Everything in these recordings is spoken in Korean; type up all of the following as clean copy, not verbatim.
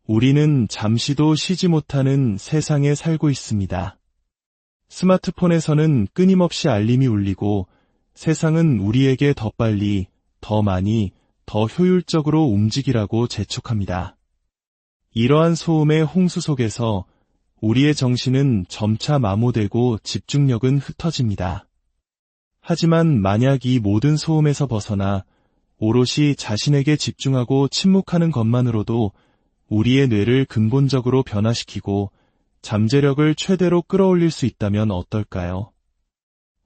우리는 잠시도 쉬지 못하는 세상에 살고 있습니다. 스마트폰에서는 끊임없이 알림이 울리고 세상은 우리에게 더 빨리, 더 많이, 더 효율적으로 움직이라고 재촉합니다. 이러한 소음의 홍수 속에서 우리의 정신은 점차 마모되고 집중력은 흩어집니다. 하지만 만약 이 모든 소음에서 벗어나 오롯이 자신에게 집중하고 침묵하는 것만으로도 우리의 뇌를 근본적으로 변화시키고 잠재력을 최대로 끌어올릴 수 있다면 어떨까요?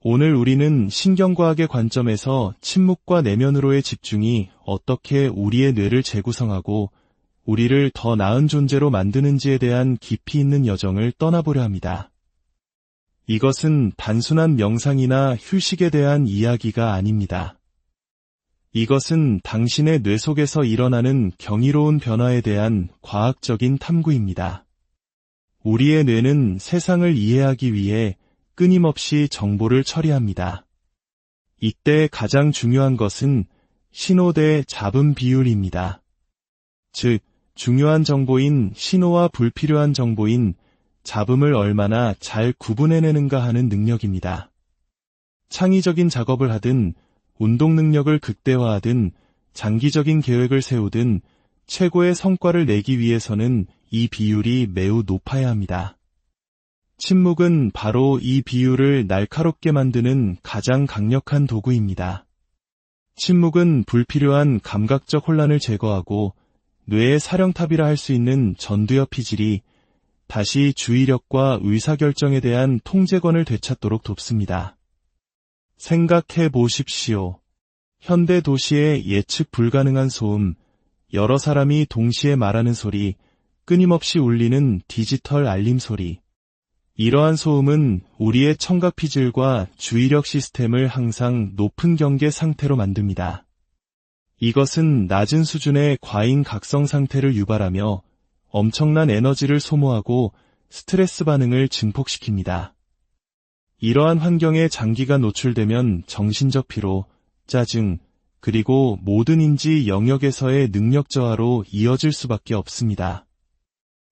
오늘 우리는 신경과학의 관점에서 침묵과 내면으로의 집중이 어떻게 우리의 뇌를 재구성하고 우리를 더 나은 존재로 만드는지에 대한 깊이 있는 여정을 떠나보려 합니다. 이것은 단순한 명상이나 휴식에 대한 이야기가 아닙니다. 이것은 당신의 뇌 속에서 일어나는 경이로운 변화에 대한 과학적인 탐구입니다. 우리의 뇌는 세상을 이해하기 위해 끊임없이 정보를 처리합니다. 이때 가장 중요한 것은 신호 대 잡음 비율입니다. 즉, 중요한 정보인 신호와 불필요한 정보인 잡음을 얼마나 잘 구분해내는가 하는 능력입니다. 창의적인 작업을 하든, 운동 능력을 극대화하든, 장기적인 계획을 세우든 최고의 성과를 내기 위해서는 이 비율이 매우 높아야 합니다. 침묵은 바로 이 비율을 날카롭게 만드는 가장 강력한 도구입니다. 침묵은 불필요한 감각적 혼란을 제거하고 뇌의 사령탑이라 할 수 있는 전두엽 피질이 다시 주의력과 의사결정에 대한 통제권을 되찾도록 돕습니다. 생각해 보십시오. 현대 도시의 예측 불가능한 소음, 여러 사람이 동시에 말하는 소리, 끊임없이 울리는 디지털 알림 소리. 이러한 소음은 우리의 청각 피질과 주의력 시스템을 항상 높은 경계 상태로 만듭니다. 이것은 낮은 수준의 과잉 각성 상태를 유발하며 엄청난 에너지를 소모하고 스트레스 반응을 증폭시킵니다. 이러한 환경에 장기간 노출되면 정신적 피로, 짜증, 그리고 모든 인지 영역에서의 능력 저하로 이어질 수밖에 없습니다.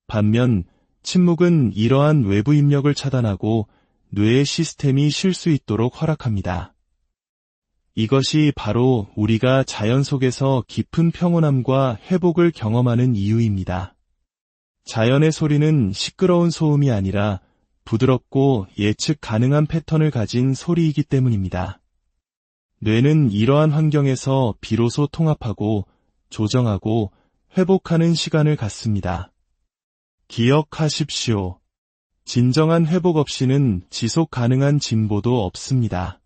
반면 침묵은 이러한 외부 입력을 차단하고 뇌의 시스템이 쉴 수 있도록 허락합니다. 이것이 바로 우리가 자연 속에서 깊은 평온함과 회복을 경험하는 이유입니다. 자연의 소리는 시끄러운 소음이 아니라 부드럽고 예측 가능한 패턴을 가진 소리이기 때문입니다. 뇌는 이러한 환경에서 비로소 통합하고 조정하고 회복하는 시간을 갖습니다. 기억하십시오. 진정한 회복 없이는 지속 가능한 진보도 없습니다.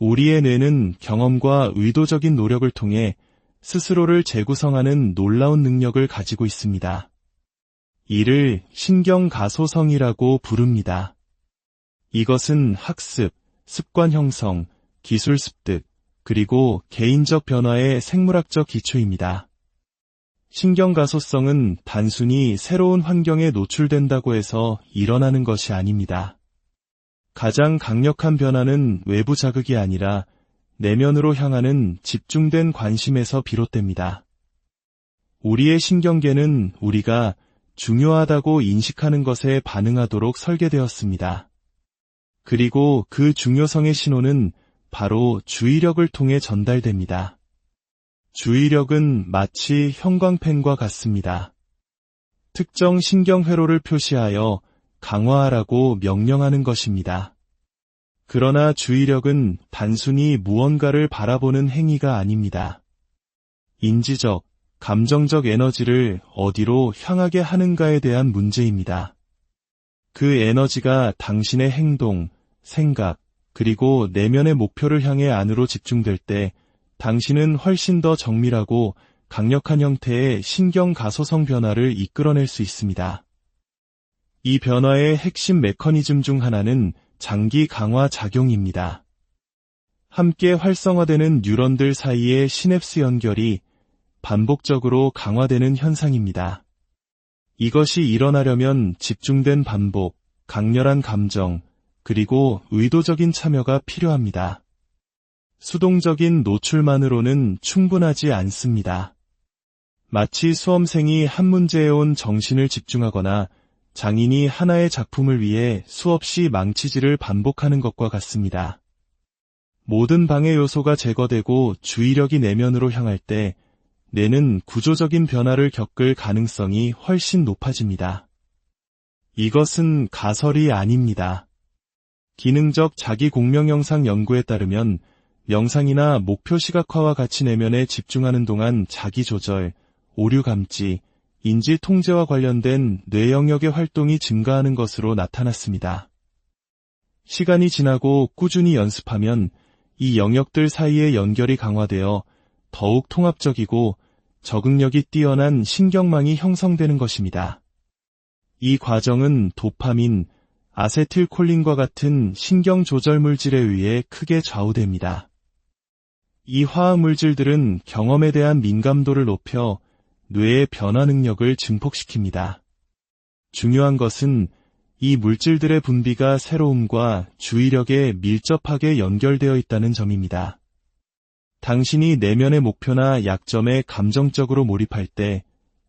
우리의 뇌는 경험과 의도적인 노력을 통해 스스로를 재구성하는 놀라운 능력을 가지고 있습니다. 이를 신경가소성이라고 부릅니다. 이것은 학습, 습관 형성, 기술 습득, 그리고 개인적 변화의 생물학적 기초입니다. 신경가소성은 단순히 새로운 환경에 노출된다고 해서 일어나는 것이 아닙니다. 가장 강력한 변화는 외부 자극이 아니라 내면으로 향하는 집중된 관심에서 비롯됩니다. 우리의 신경계는 우리가 중요하다고 인식하는 것에 반응하도록 설계되었습니다. 그리고 그 중요성의 신호는 바로 주의력을 통해 전달됩니다. 주의력은 마치 형광펜과 같습니다. 특정 신경회로를 표시하여 강화하라고 명령하는 것입니다. 그러나 주의력은 단순히 무언가를 바라보는 행위가 아닙니다. 인지적, 감정적 에너지를 어디로 향하게 하는가에 대한 문제입니다. 그 에너지가 당신의 행동, 생각, 그리고 내면의 목표를 향해 안으로 집중될 때 당신은 훨씬 더 정밀하고 강력한 형태의 신경가소성 변화를 이끌어낼 수 있습니다. 이 변화의 핵심 메커니즘 중 하나는 장기 강화 작용입니다. 함께 활성화되는 뉴런들 사이의 시냅스 연결이 반복적으로 강화되는 현상입니다. 이것이 일어나려면 집중된 반복, 강렬한 감정, 그리고 의도적인 참여가 필요합니다. 수동적인 노출만으로는 충분하지 않습니다. 마치 수험생이 한 문제에 온 정신을 집중하거나 장인이 하나의 작품을 위해 수없이 망치질을 반복하는 것과 같습니다. 모든 방해 요소가 제거되고 주의력이 내면으로 향할 때 뇌는 구조적인 변화를 겪을 가능성이 훨씬 높아집니다. 이것은 가설이 아닙니다. 기능적 자기공명영상 연구에 따르면 명상이나 목표 시각화와 같이 내면에 집중하는 동안 자기조절, 오류 감지, 인지 통제와 관련된 뇌 영역의 활동이 증가하는 것으로 나타났습니다. 시간이 지나고 꾸준히 연습하면 이 영역들 사이의 연결이 강화되어 더욱 통합적이고 적응력이 뛰어난 신경망이 형성되는 것입니다. 이 과정은 도파민, 아세틸콜린과 같은 신경 조절 물질에 의해 크게 좌우됩니다. 이 화학 물질들은 경험에 대한 민감도를 높여 뇌의 변화 능력을 증폭시킵니다. 중요한 것은 이 물질들의 분비가 새로움과 주의력에 밀접하게 연결되어 있다는 점입니다. 당신이 내면의 목표나 약점에 감정적으로 몰입할 때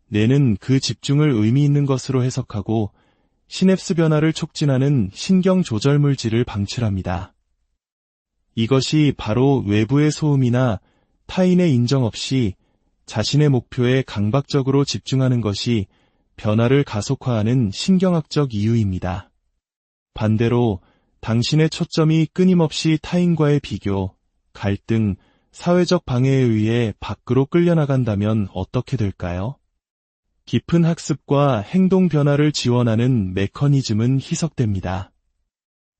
뇌는 그 집중을 의미 있는 것으로 해석하고 시냅스 변화를 촉진하는 신경 조절 물질을 방출합니다. 이것이 바로 외부의 소음이나 타인의 인정 없이 자신의 목표에 강박적으로 집중하는 것이 변화를 가속화하는 신경학적 이유입니다. 반대로 당신의 초점이 끊임없이 타인과의 비교, 갈등, 사회적 방해에 의해 밖으로 끌려나간다면 어떻게 될까요? 깊은 학습과 행동 변화를 지원하는 메커니즘은 희석됩니다.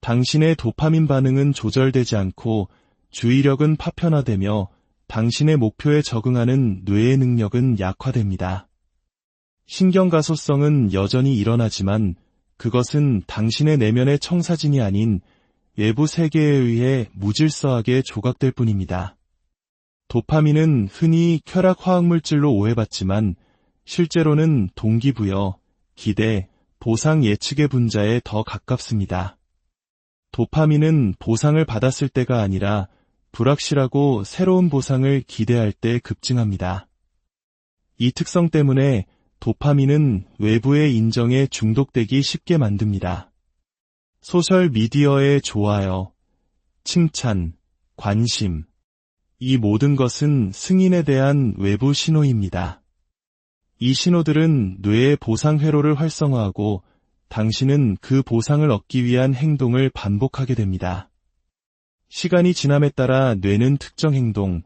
당신의 도파민 반응은 조절되지 않고 주의력은 파편화되며 당신의 목표에 적응하는 뇌의 능력은 약화됩니다. 신경가소성은 여전히 일어나지만 그것은 당신의 내면의 청사진이 아닌 외부 세계에 의해 무질서하게 조각될 뿐입니다. 도파민은 흔히 쾌락 화학물질로 오해받지만 실제로는 동기부여, 기대, 보상 예측의 분자에 더 가깝습니다. 도파민은 보상을 받았을 때가 아니라 불확실하고 새로운 보상을 기대할 때 급증합니다. 이 특성 때문에 도파민은 외부의 인정에 중독되기 쉽게 만듭니다. 소셜미디어의 좋아요, 칭찬, 관심, 이 모든 것은 승인에 대한 외부 신호입니다. 이 신호들은 뇌의 보상 회로를 활성화하고 당신은 그 보상을 얻기 위한 행동을 반복하게 됩니다. 시간이 지남에 따라 뇌는 특정 행동,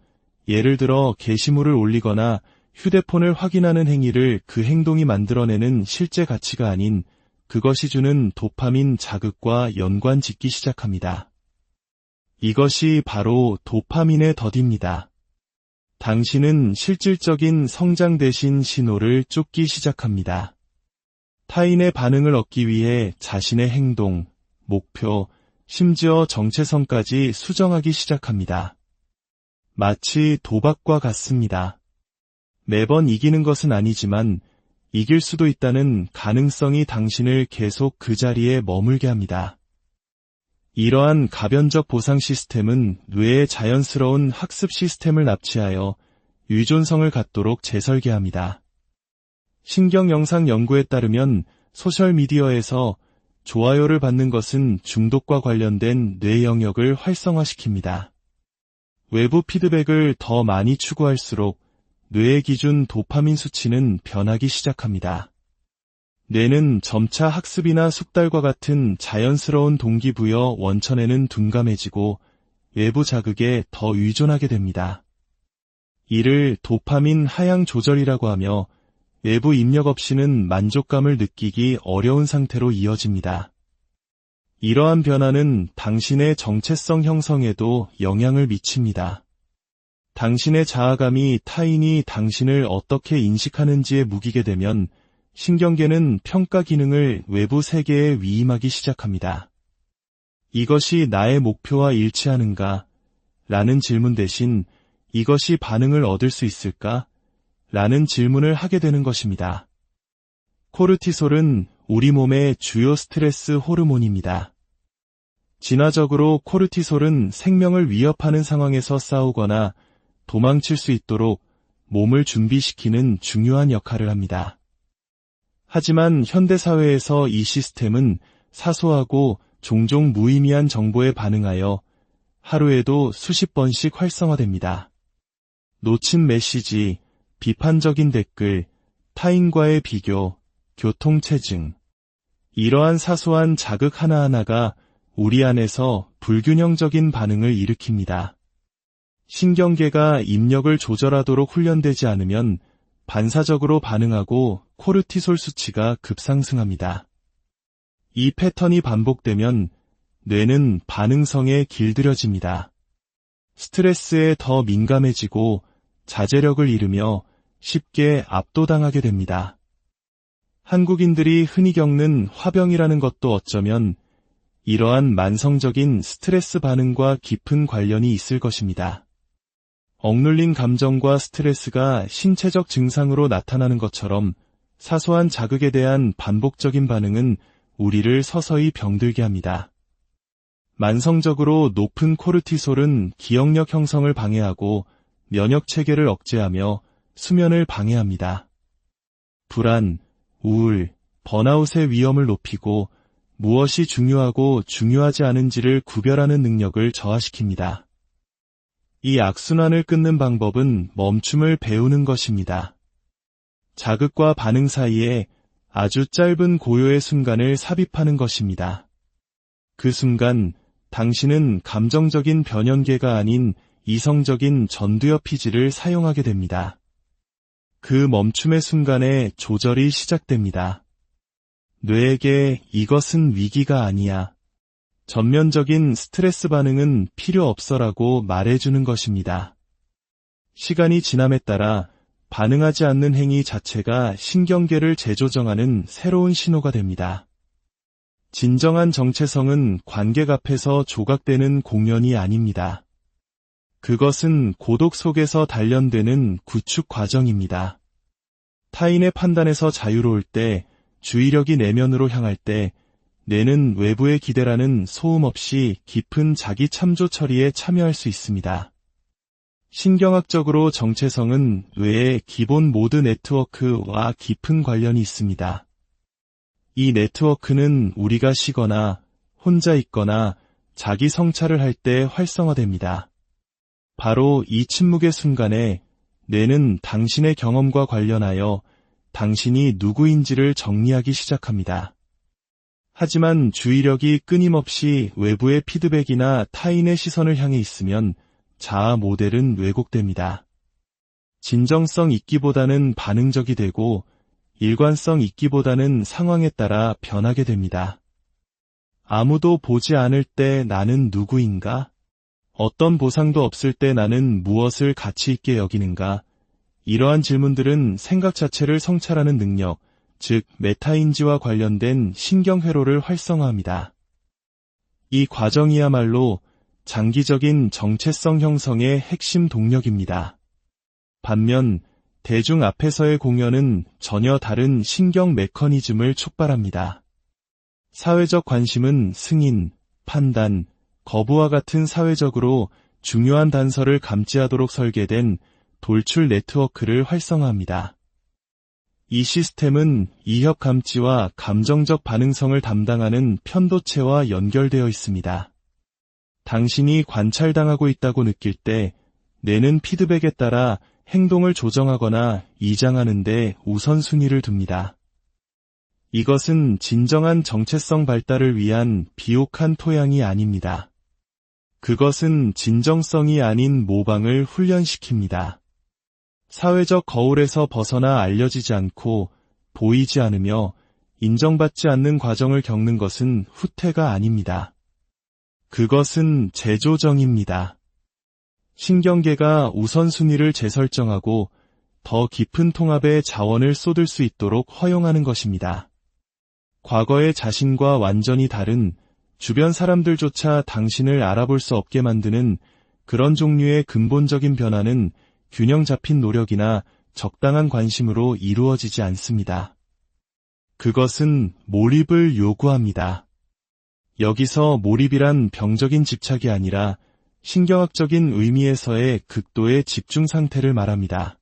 예를 들어 게시물을 올리거나 휴대폰을 확인하는 행위를 그 행동이 만들어내는 실제 가치가 아닌 그것이 주는 도파민 자극과 연관 짓기 시작합니다. 이것이 바로 도파민의 덫입니다. 당신은 실질적인 성장 대신 신호를 쫓기 시작합니다. 타인의 반응을 얻기 위해 자신의 행동, 목표, 심지어 정체성까지 수정하기 시작합니다. 마치 도박과 같습니다. 매번 이기는 것은 아니지만 이길 수도 있다는 가능성이 당신을 계속 그 자리에 머물게 합니다. 이러한 가변적 보상 시스템은 뇌의 자연스러운 학습 시스템을 납치하여 유존성을 갖도록 재설계합니다. 신경영상 연구에 따르면 소셜미디어에서 좋아요를 받는 것은 중독과 관련된 뇌 영역을 활성화시킵니다. 외부 피드백을 더 많이 추구할수록 뇌의 기준 도파민 수치는 변하기 시작합니다. 뇌는 점차 학습이나 숙달과 같은 자연스러운 동기부여 원천에는 둔감해지고 외부 자극에 더 의존하게 됩니다. 이를 도파민 하향 조절이라고 하며 외부 입력 없이는 만족감을 느끼기 어려운 상태로 이어집니다. 이러한 변화는 당신의 정체성 형성에도 영향을 미칩니다. 당신의 자아감이 타인이 당신을 어떻게 인식하는지에 묵이게 되면 신경계는 평가 기능을 외부 세계에 위임하기 시작합니다. 이것이 나의 목표와 일치하는가? 라는 질문 대신 이것이 반응을 얻을 수 있을까? 라는 질문을 하게 되는 것입니다. 코르티솔은 우리 몸의 주요 스트레스 호르몬입니다. 진화적으로 코르티솔은 생명을 위협하는 상황에서 싸우거나 도망칠 수 있도록 몸을 준비시키는 중요한 역할을 합니다. 하지만 현대사회에서 이 시스템은 사소하고 종종 무의미한 정보에 반응하여 하루에도 수십 번씩 활성화됩니다. 놓친 메시지, 비판적인 댓글, 타인과의 비교, 교통체증. 이러한 사소한 자극 하나하나가 우리 안에서 불균형적인 반응을 일으킵니다. 신경계가 입력을 조절하도록 훈련되지 않으면 반사적으로 반응하고 코르티솔 수치가 급상승합니다. 이 패턴이 반복되면 뇌는 반응성에 길들여집니다. 스트레스에 더 민감해지고 자제력을 잃으며 쉽게 압도당하게 됩니다. 한국인들이 흔히 겪는 화병이라는 것도 어쩌면 이러한 만성적인 스트레스 반응과 깊은 관련이 있을 것입니다. 억눌린 감정과 스트레스가 신체적 증상으로 나타나는 것처럼 사소한 자극에 대한 반복적인 반응은 우리를 서서히 병들게 합니다. 만성적으로 높은 코르티솔은 기억력 형성을 방해하고 면역 체계를 억제하며 수면을 방해합니다. 불안, 우울, 번아웃의 위험을 높이고 무엇이 중요하고 중요하지 않은지를 구별하는 능력을 저하시킵니다. 이 악순환을 끊는 방법은 멈춤을 배우는 것입니다. 자극과 반응 사이에 아주 짧은 고요의 순간을 삽입하는 것입니다. 그 순간 당신은 감정적인 변연계가 아닌 이성적인 전두엽 피지를 사용하게 됩니다. 그 멈춤의 순간에 조절이 시작됩니다. 뇌에게 이것은 위기가 아니야. 전면적인 스트레스 반응은 필요 없어라고 말해주는 것입니다. 시간이 지남에 따라 반응하지 않는 행위 자체가 신경계를 재조정하는 새로운 신호가 됩니다. 진정한 정체성은 관객 앞에서 조각되는 공연이 아닙니다. 그것은 고독 속에서 단련되는 구축 과정입니다. 타인의 판단에서 자유로울 때, 주의력이 내면으로 향할 때, 뇌는 외부의 기대라는 소음 없이 깊은 자기 참조 처리에 참여할 수 있습니다. 신경학적으로 정체성은 뇌의 기본 모드 네트워크와 깊은 관련이 있습니다. 이 네트워크는 우리가 쉬거나 혼자 있거나 자기 성찰을 할 때 활성화됩니다. 바로 이 침묵의 순간에 뇌는 당신의 경험과 관련하여 당신이 누구인지를 정리하기 시작합니다. 하지만 주의력이 끊임없이 외부의 피드백이나 타인의 시선을 향해 있으면 자아 모델은 왜곡됩니다. 진정성 있기보다는 반응적이 되고 일관성 있기보다는 상황에 따라 변하게 됩니다. 아무도 보지 않을 때 나는 누구인가? 어떤 보상도 없을 때 나는 무엇을 가치 있게 여기는가? 이러한 질문들은 생각 자체를 성찰하는 능력, 즉 메타인지와 관련된 신경회로를 활성화합니다. 이 과정이야말로 장기적인 정체성 형성의 핵심 동력입니다. 반면 대중 앞에서의 공연은 전혀 다른 신경 메커니즘을 촉발합니다. 사회적 관심은 승인, 판단, 거부와 같은 사회적으로 중요한 단서를 감지하도록 설계된 돌출 네트워크를 활성화합니다. 이 시스템은 이협 감지와 감정적 반응성을 담당하는 편도체와 연결되어 있습니다. 당신이 관찰당하고 있다고 느낄 때 뇌는 피드백에 따라 행동을 조정하거나 이장하는 데 우선순위를 둡니다. 이것은 진정한 정체성 발달을 위한 비옥한 토양이 아닙니다. 그것은 진정성이 아닌 모방을 훈련시킵니다. 사회적 거울에서 벗어나 알려지지 않고 보이지 않으며 인정받지 않는 과정을 겪는 것은 후퇴가 아닙니다. 그것은 재조정입니다. 신경계가 우선순위를 재설정하고 더 깊은 통합의 자원을 쏟을 수 있도록 허용하는 것입니다. 과거의 자신과 완전히 다른 주변 사람들조차 당신을 알아볼 수 없게 만드는 그런 종류의 근본적인 변화는 균형 잡힌 노력이나 적당한 관심으로 이루어지지 않습니다. 그것은 몰입을 요구합니다. 여기서 몰입이란 병적인 집착이 아니라 신경학적인 의미에서의 극도의 집중 상태를 말합니다.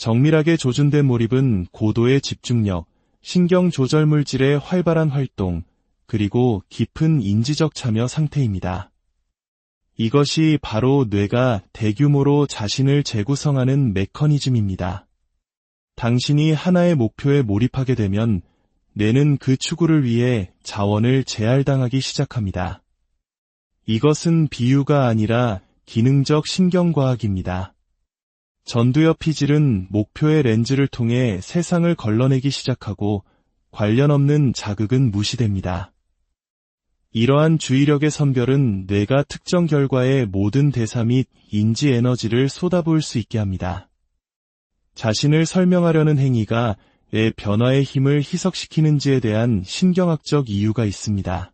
정밀하게 조준된 몰입은 고도의 집중력, 신경 조절 물질의 활발한 활동, 그리고 깊은 인지적 참여 상태입니다. 이것이 바로 뇌가 대규모로 자신을 재구성하는 메커니즘입니다. 당신이 하나의 목표에 몰입하게 되면 뇌는 그 추구를 위해 자원을 제할당하기 시작합니다. 이것은 비유가 아니라 기능적 신경과학입니다. 전두엽 피질은 목표의 렌즈를 통해 세상을 걸러내기 시작하고 관련 없는 자극은 무시됩니다. 이러한 주의력의 선별은 뇌가 특정 결과에 모든 대사 및 인지 에너지를 쏟아부을 수 있게 합니다. 자신을 설명하려는 행위가 왜 변화의 힘을 희석시키는지에 대한 신경학적 이유가 있습니다.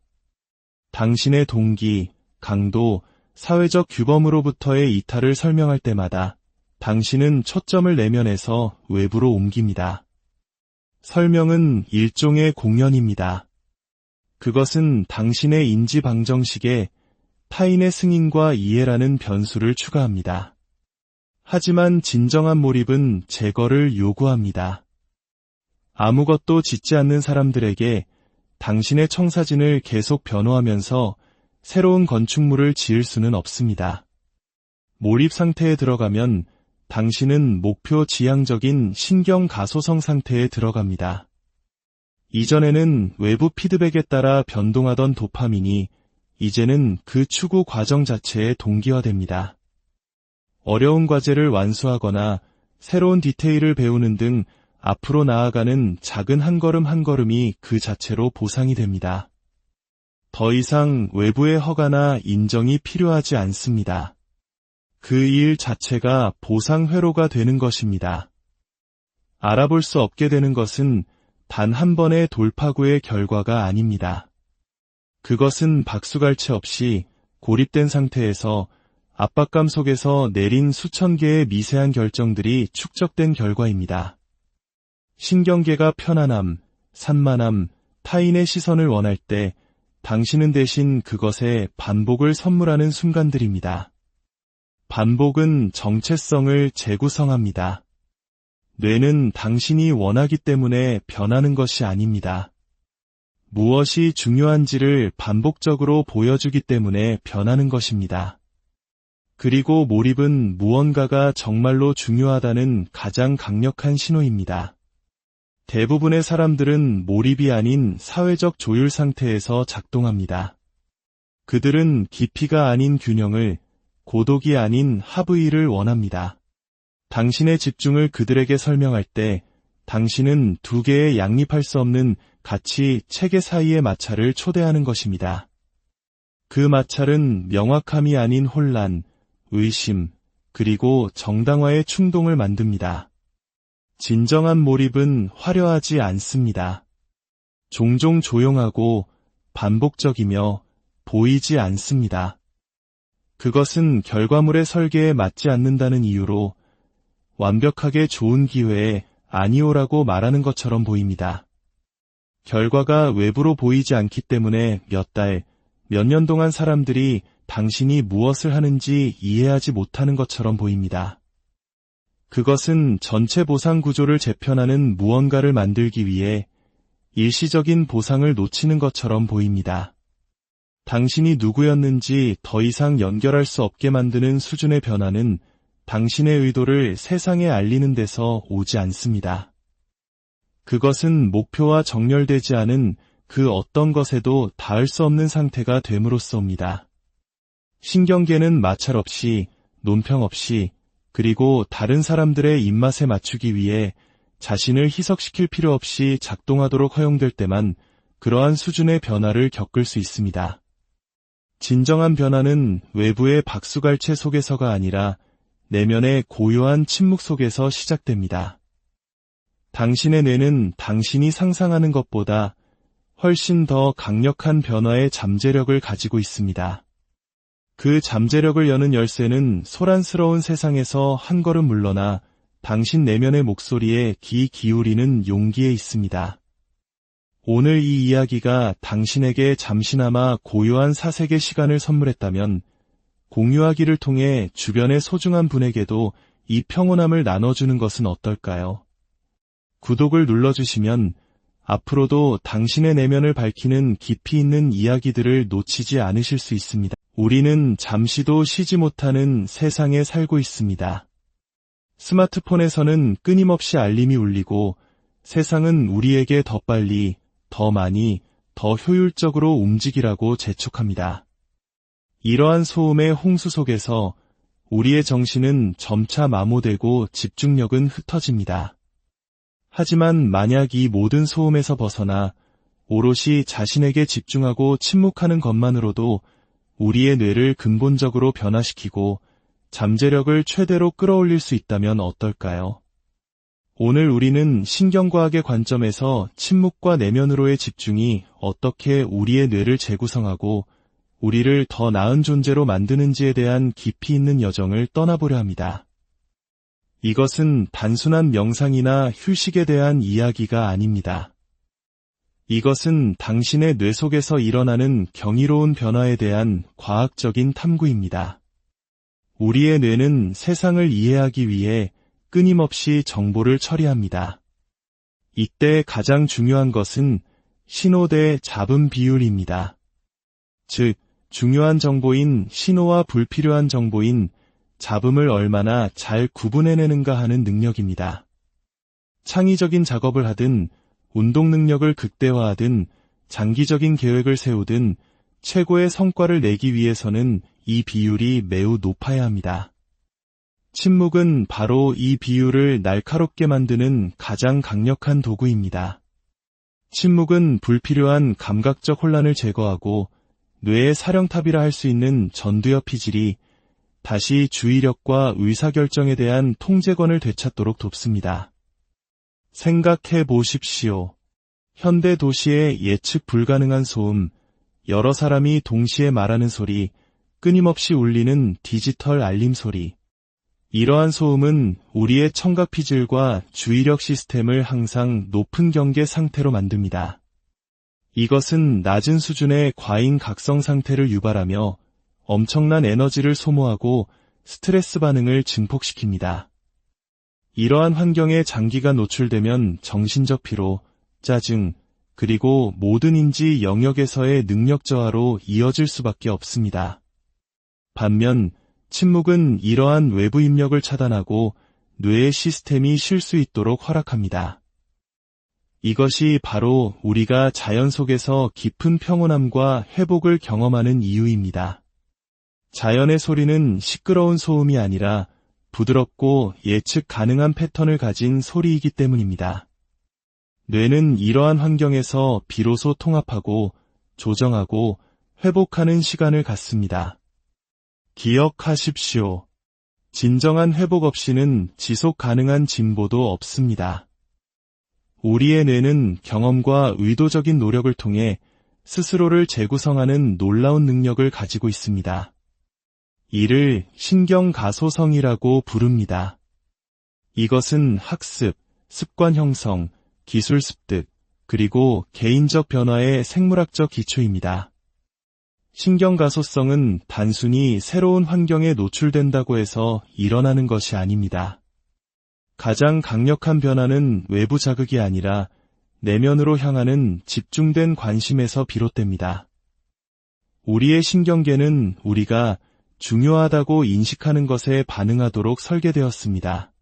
당신의 동기, 강도, 사회적 규범으로부터의 이탈을 설명할 때마다 당신은 초점을 내면에서 외부로 옮깁니다. 설명은 일종의 공연입니다. 그것은 당신의 인지 방정식에 타인의 승인과 이해라는 변수를 추가합니다. 하지만 진정한 몰입은 제거를 요구합니다. 아무것도 짓지 않는 사람들에게 당신의 청사진을 계속 변호하면서 새로운 건축물을 지을 수는 없습니다. 몰입 상태에 들어가면 당신은 목표 지향적인 신경 가소성 상태에 들어갑니다. 이전에는 외부 피드백에 따라 변동하던 도파민이 이제는 그 추구 과정 자체에 동기화됩니다. 어려운 과제를 완수하거나 새로운 디테일을 배우는 등 앞으로 나아가는 작은 한 걸음 한 걸음이 그 자체로 보상이 됩니다. 더 이상 외부의 허가나 인정이 필요하지 않습니다. 그 일 자체가 보상 회로가 되는 것입니다. 알아볼 수 없게 되는 것은 단 한 번의 돌파구의 결과가 아닙니다. 그것은 박수갈채 없이 고립된 상태에서 압박감 속에서 내린 수천 개의 미세한 결정들이 축적된 결과입니다. 신경계가 편안함, 산만함, 타인의 시선을 원할 때 당신은 대신 그것에 반복을 선물하는 순간들입니다. 반복은 정체성을 재구성합니다. 뇌는 당신이 원하기 때문에 변하는 것이 아닙니다. 무엇이 중요한지를 반복적으로 보여주기 때문에 변하는 것입니다. 그리고 몰입은 무언가가 정말로 중요하다는 가장 강력한 신호입니다. 대부분의 사람들은 몰입이 아닌 사회적 조율 상태에서 작동합니다. 그들은 깊이가 아닌 균형을, 고독이 아닌 합의를 원합니다. 당신의 집중을 그들에게 설명할 때 당신은 두 개의 양립할 수 없는 가치 체계 사이의 마찰을 초대하는 것입니다. 그 마찰은 명확함이 아닌 혼란, 의심, 그리고 정당화의 충동을 만듭니다. 진정한 몰입은 화려하지 않습니다. 종종 조용하고 반복적이며 보이지 않습니다. 그것은 결과물의 설계에 맞지 않는다는 이유로 완벽하게 좋은 기회에 아니오라고 말하는 것처럼 보입니다. 결과가 외부로 보이지 않기 때문에 몇 달, 몇 년 동안 사람들이 당신이 무엇을 하는지 이해하지 못하는 것처럼 보입니다. 그것은 전체 보상 구조를 재편하는 무언가를 만들기 위해 일시적인 보상을 놓치는 것처럼 보입니다. 당신이 누구였는지 더 이상 연결할 수 없게 만드는 수준의 변화는 당신의 의도를 세상에 알리는 데서 오지 않습니다. 그것은 목표와 정렬되지 않은 그 어떤 것에도 닿을 수 없는 상태가 됨으로써 옵니다. 신경계는 마찰 없이, 논평 없이, 그리고 다른 사람들의 입맛에 맞추기 위해 자신을 희석시킬 필요 없이 작동하도록 허용될 때만 그러한 수준의 변화를 겪을 수 있습니다. 진정한 변화는 외부의 박수갈채 속에서가 아니라 내면의 고요한 침묵 속에서 시작됩니다. 당신의 뇌는 당신이 상상하는 것보다 훨씬 더 강력한 변화의 잠재력을 가지고 있습니다. 그 잠재력을 여는 열쇠는 소란스러운 세상에서 한 걸음 물러나 당신 내면의 목소리에 귀 기울이는 용기에 있습니다. 오늘 이 이야기가 당신에게 잠시나마 고요한 사색의 시간을 선물했다면 공유하기를 통해 주변의 소중한 분에게도 이 평온함을 나눠주는 것은 어떨까요? 구독을 눌러주시면 앞으로도 당신의 내면을 밝히는 깊이 있는 이야기들을 놓치지 않으실 수 있습니다. 우리는 잠시도 쉬지 못하는 세상에 살고 있습니다. 스마트폰에서는 끊임없이 알림이 울리고 세상은 우리에게 더 빨리, 더 많이, 더 효율적으로 움직이라고 재촉합니다. 이러한 소음의 홍수 속에서 우리의 정신은 점차 마모되고 집중력은 흩어집니다. 하지만 만약 이 모든 소음에서 벗어나 오롯이 자신에게 집중하고 침묵하는 것만으로도 우리의 뇌를 근본적으로 변화시키고 잠재력을 최대로 끌어올릴 수 있다면 어떨까요? 오늘 우리는 신경과학의 관점에서 침묵과 내면으로의 집중이 어떻게 우리의 뇌를 재구성하고 우리를 더 나은 존재로 만드는지에 대한 깊이 있는 여정을 떠나보려 합니다. 이것은 단순한 명상이나 휴식에 대한 이야기가 아닙니다. 이것은 당신의 뇌 속에서 일어나는 경이로운 변화에 대한 과학적인 탐구입니다. 우리의 뇌는 세상을 이해하기 위해 끊임없이 정보를 처리합니다. 이때 가장 중요한 것은 신호 대 잡음 비율입니다. 즉, 중요한 정보인 신호와 불필요한 정보인 잡음을 얼마나 잘 구분해내는가 하는 능력입니다. 창의적인 작업을 하든, 운동 능력을 극대화하든, 장기적인 계획을 세우든 최고의 성과를 내기 위해서는 이 비율이 매우 높아야 합니다. 침묵은 바로 이 비율을 날카롭게 만드는 가장 강력한 도구입니다. 침묵은 불필요한 감각적 혼란을 제거하고 뇌의 사령탑이라 할 수 있는 전두엽 피질이 다시 주의력과 의사결정에 대한 통제권을 되찾도록 돕습니다. 생각해 보십시오. 현대 도시의 예측 불가능한 소음, 여러 사람이 동시에 말하는 소리, 끊임없이 울리는 디지털 알림 소리. 이러한 소음은 우리의 청각 피질과 주의력 시스템을 항상 높은 경계 상태로 만듭니다. 이것은 낮은 수준의 과잉 각성 상태를 유발하며 엄청난 에너지를 소모하고 스트레스 반응을 증폭시킵니다. 이러한 환경에 장기간 노출되면 정신적 피로, 짜증, 그리고 모든 인지 영역에서의 능력 저하로 이어질 수밖에 없습니다. 반면 침묵은 이러한 외부 입력을 차단하고 뇌의 시스템이 쉴 수 있도록 허락합니다. 이것이 바로 우리가 자연 속에서 깊은 평온함과 회복을 경험하는 이유입니다. 자연의 소리는 시끄러운 소음이 아니라 부드럽고 예측 가능한 패턴을 가진 소리이기 때문입니다. 뇌는 이러한 환경에서 비로소 통합하고 조정하고 회복하는 시간을 갖습니다. 기억하십시오. 진정한 회복 없이는 지속 가능한 진보도 없습니다. 우리의 뇌는 경험과 의도적인 노력을 통해 스스로를 재구성하는 놀라운 능력을 가지고 있습니다. 이를 신경가소성이라고 부릅니다. 이것은 학습, 습관 형성, 기술 습득, 그리고 개인적 변화의 생물학적 기초입니다. 신경가소성은 단순히 새로운 환경에 노출된다고 해서 일어나는 것이 아닙니다. 가장 강력한 변화는 외부 자극이 아니라 내면으로 향하는 집중된 관심에서 비롯됩니다. 우리의 신경계는 우리가 중요하다고 인식하는 것에 반응하도록 설계되었습니다.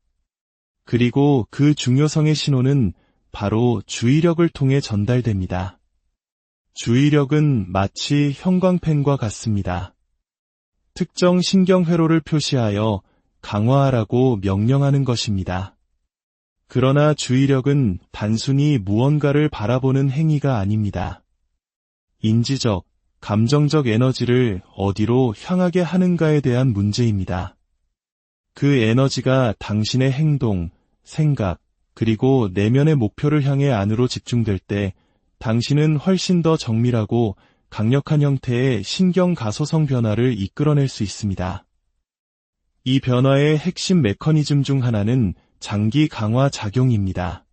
그리고 그 중요성의 신호는 바로 주의력을 통해 전달됩니다. 주의력은 마치 형광펜과 같습니다. 특정 신경회로를 표시하여 강화하라고 명령하는 것입니다. 그러나 주의력은 단순히 무언가를 바라보는 행위가 아닙니다. 인지적, 감정적 에너지를 어디로 향하게 하는가에 대한 문제입니다. 그 에너지가 당신의 행동, 생각, 그리고 내면의 목표를 향해 안으로 집중될 때 당신은 훨씬 더 정밀하고 강력한 형태의 신경가소성 변화를 이끌어낼 수 있습니다. 이 변화의 핵심 메커니즘 중 하나는 장기 강화 작용입니다.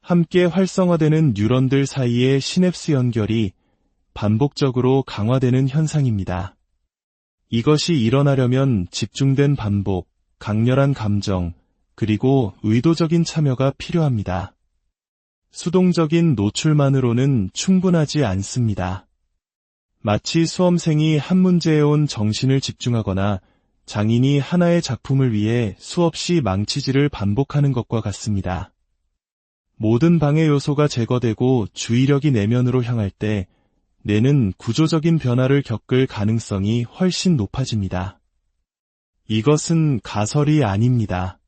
함께 활성화되는 뉴런들 사이의 시냅스 연결이 반복적으로 강화되는 현상입니다. 이것이 일어나려면 집중된 반복, 강렬한 감정, 그리고 의도적인 참여가 필요합니다. 수동적인 노출만으로는 충분하지 않습니다. 마치 수험생이 한 문제에 온 정신을 집중하거나 장인이 하나의 작품을 위해 수없이 망치질을 반복하는 것과 같습니다. 모든 방해 요소가 제거되고 주의력이 내면으로 향할 때 뇌는 구조적인 변화를 겪을 가능성이 훨씬 높아집니다. 이것은 가설이 아닙니다.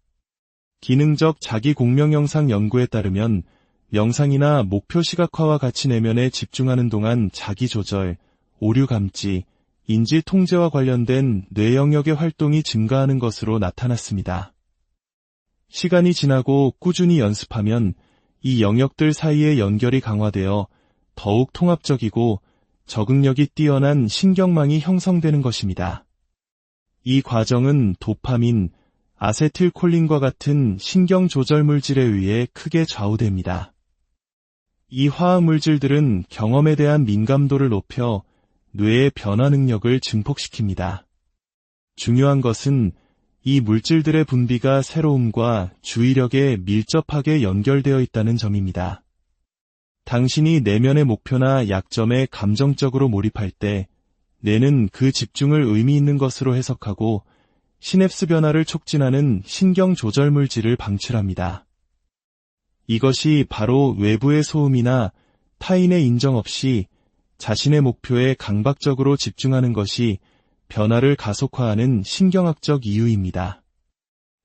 기능적 자기 공명 영상 연구에 따르면 명상이나 목표 시각화와 같이 내면에 집중하는 동안 자기 조절, 오류 감지, 인지 통제와 관련된 뇌 영역의 활동이 증가하는 것으로 나타났습니다. 시간이 지나고 꾸준히 연습하면 이 영역들 사이의 연결이 강화되어 더욱 통합적이고 적응력이 뛰어난 신경망이 형성되는 것입니다. 이 과정은 도파민, 아세틸콜린과 같은 신경 조절 물질에 의해 크게 좌우됩니다. 이 화학 물질들은 경험에 대한 민감도를 높여 뇌의 변화 능력을 증폭시킵니다. 중요한 것은 이 물질들의 분비가 새로움과 주의력에 밀접하게 연결되어 있다는 점입니다. 당신이 내면의 목표나 약점에 감정적으로 몰입할 때 뇌는 그 집중을 의미 있는 것으로 해석하고 시냅스 변화를 촉진하는 신경 조절 물질을 방출합니다. 이것이 바로 외부의 소음이나 타인의 인정 없이 자신의 목표에 강박적으로 집중하는 것이 변화를 가속화하는 신경학적 이유입니다.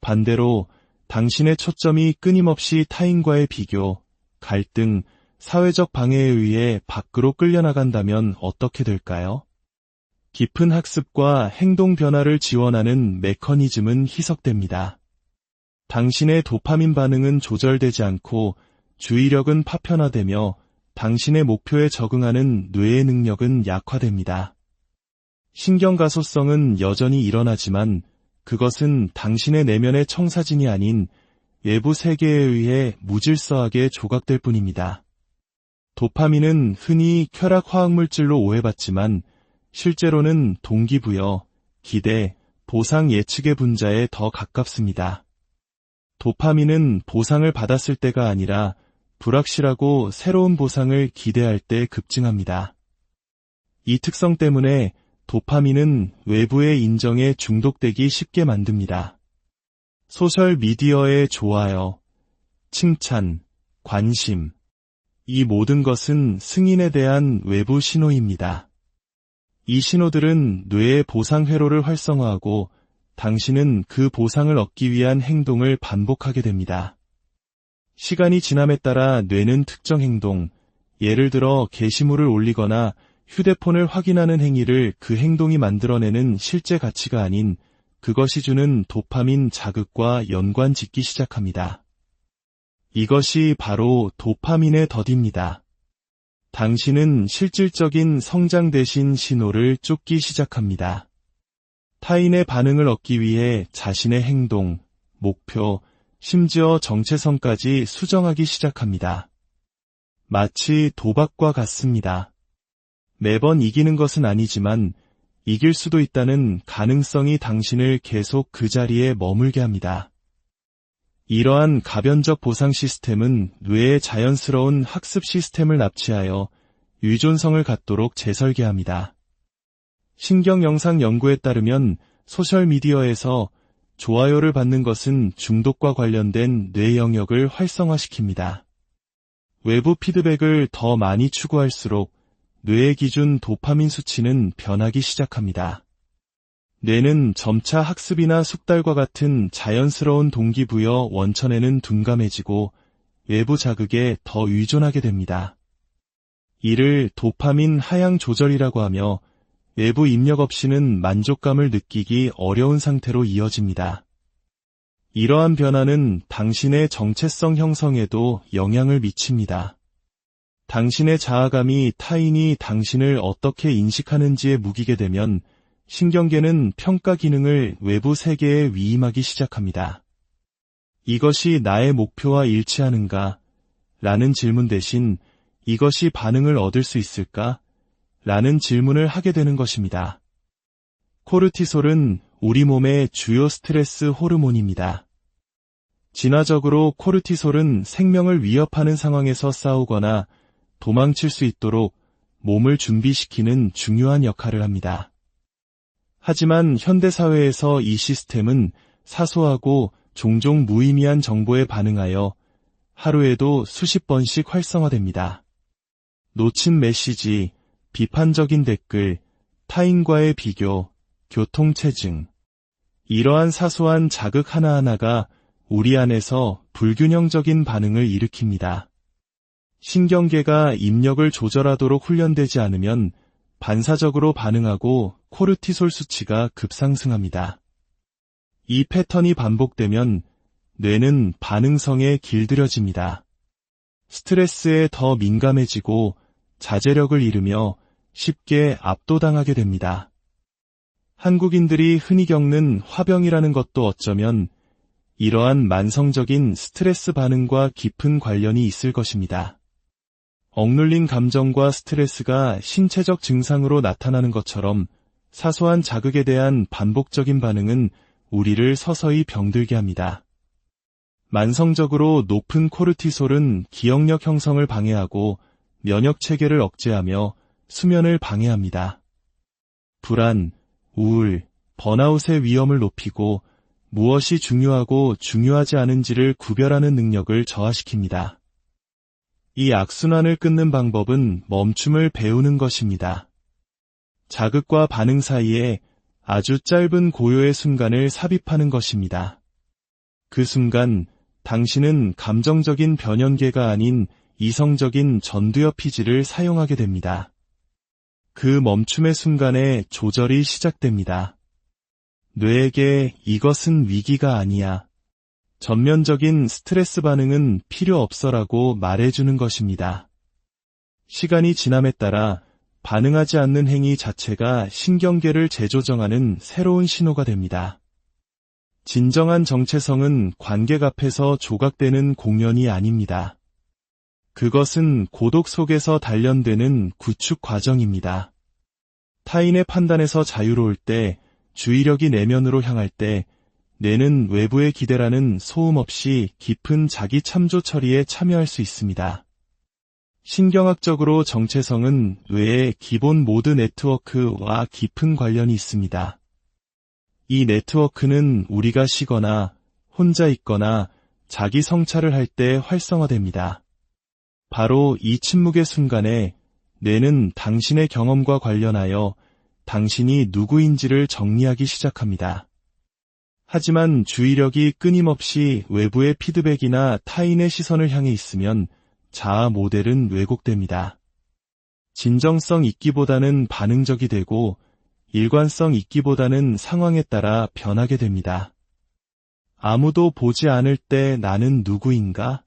반대로 당신의 초점이 끊임없이 타인과의 비교, 갈등, 사회적 방해에 의해 밖으로 끌려나간다면 어떻게 될까요? 깊은 학습과 행동 변화를 지원하는 메커니즘은 희석됩니다. 당신의 도파민 반응은 조절되지 않고 주의력은 파편화되며 당신의 목표에 적응하는 뇌의 능력은 약화됩니다. 신경가소성은 여전히 일어나지만 그것은 당신의 내면의 청사진이 아닌 외부 세계에 의해 무질서하게 조각될 뿐입니다. 도파민은 흔히 쾌락 화학물질로 오해받지만 실제로는 동기부여, 기대, 보상 예측의 분자에 더 가깝습니다. 도파민은 보상을 받았을 때가 아니라 불확실하고 새로운 보상을 기대할 때 급증합니다. 이 특성 때문에 도파민은 외부의 인정에 중독되기 쉽게 만듭니다. 소셜미디어의 좋아요, 칭찬, 관심, 이 모든 것은 승인에 대한 외부 신호입니다. 이 신호들은 뇌의 보상 회로를 활성화하고 당신은 그 보상을 얻기 위한 행동을 반복하게 됩니다. 시간이 지남에 따라 뇌는 특정 행동, 예를 들어 게시물을 올리거나 휴대폰을 확인하는 행위를 그 행동이 만들어내는 실제 가치가 아닌 그것이 주는 도파민 자극과 연관 짓기 시작합니다. 이것이 바로 도파민의 덫입니다. 당신은 실질적인 성장 대신 신호를 쫓기 시작합니다. 타인의 반응을 얻기 위해 자신의 행동, 목표, 심지어 정체성까지 수정하기 시작합니다. 마치 도박과 같습니다. 매번 이기는 것은 아니지만 이길 수도 있다는 가능성이 당신을 계속 그 자리에 머물게 합니다. 이러한 가변적 보상 시스템은 뇌의 자연스러운 학습 시스템을 납치하여 유존성을 갖도록 재설계합니다. 신경영상 연구에 따르면 소셜미디어에서 좋아요를 받는 것은 중독과 관련된 뇌 영역을 활성화시킵니다. 외부 피드백을 더 많이 추구할수록 뇌의 기준 도파민 수치는 변하기 시작합니다. 뇌는 점차 학습이나 숙달과 같은 자연스러운 동기부여 원천에는 둔감해지고 외부 자극에 더 의존하게 됩니다. 이를 도파민 하향 조절이라고 하며 외부 입력 없이는 만족감을 느끼기 어려운 상태로 이어집니다. 이러한 변화는 당신의 정체성 형성에도 영향을 미칩니다. 당신의 자아감이 타인이 당신을 어떻게 인식하는지에 묵이게 되면 신경계는 평가 기능을 외부 세계에 위임하기 시작합니다. 이것이 나의 목표와 일치하는가? 라는 질문 대신 이것이 반응을 얻을 수 있을까? 라는 질문을 하게 되는 것입니다. 코르티솔은 우리 몸의 주요 스트레스 호르몬입니다. 진화적으로 코르티솔은 생명을 위협하는 상황에서 싸우거나 도망칠 수 있도록 몸을 준비시키는 중요한 역할을 합니다. 하지만 현대사회에서 이 시스템은 사소하고 종종 무의미한 정보에 반응하여 하루에도 수십 번씩 활성화됩니다. 놓친 메시지, 비판적인 댓글, 타인과의 비교, 교통체증. 이러한 사소한 자극 하나하나가 우리 안에서 불균형적인 반응을 일으킵니다. 신경계가 입력을 조절하도록 훈련되지 않으면 반사적으로 반응하고 코르티솔 수치가 급상승합니다. 이 패턴이 반복되면 뇌는 반응성에 길들여집니다. 스트레스에 더 민감해지고 자제력을 잃으며 쉽게 압도당하게 됩니다. 한국인들이 흔히 겪는 화병이라는 것도 어쩌면 이러한 만성적인 스트레스 반응과 깊은 관련이 있을 것입니다. 억눌린 감정과 스트레스가 신체적 증상으로 나타나는 것처럼 사소한 자극에 대한 반복적인 반응은 우리를 서서히 병들게 합니다. 만성적으로 높은 코르티솔은 기억력 형성을 방해하고 면역 체계를 억제하며 수면을 방해합니다. 불안, 우울, 번아웃의 위험을 높이고 무엇이 중요하고 중요하지 않은지를 구별하는 능력을 저하시킵니다. 이 악순환을 끊는 방법은 멈춤을 배우는 것입니다. 자극과 반응 사이에 아주 짧은 고요의 순간을 삽입하는 것입니다. 그 순간 당신은 감정적인 변연계가 아닌 이성적인 전두엽 피지를 사용하게 됩니다. 그 멈춤의 순간에 조절이 시작됩니다. 뇌에게 이것은 위기가 아니야. 전면적인 스트레스 반응은 필요 없어라고 말해주는 것입니다. 시간이 지남에 따라 반응하지 않는 행위 자체가 신경계를 재조정하는 새로운 신호가 됩니다. 진정한 정체성은 관객 앞에서 조각되는 공연이 아닙니다. 그것은 고독 속에서 단련되는 구축 과정입니다. 타인의 판단에서 자유로울 때, 주의력이 내면으로 향할 때, 뇌는 외부의 기대라는 소음 없이 깊은 자기 참조 처리에 참여할 수 있습니다. 신경학적으로 정체성은 뇌의 기본 모드 네트워크와 깊은 관련이 있습니다. 이 네트워크는 우리가 쉬거나 혼자 있거나 자기 성찰을 할 때 활성화됩니다. 바로 이 침묵의 순간에 뇌는 당신의 경험과 관련하여 당신이 누구인지를 정리하기 시작합니다. 하지만 주의력이 끊임없이 외부의 피드백이나 타인의 시선을 향해 있으면 자아 모델은 왜곡됩니다. 진정성 있기보다는 반응적이 되고 일관성 있기보다는 상황에 따라 변하게 됩니다. 아무도 보지 않을 때 나는 누구인가?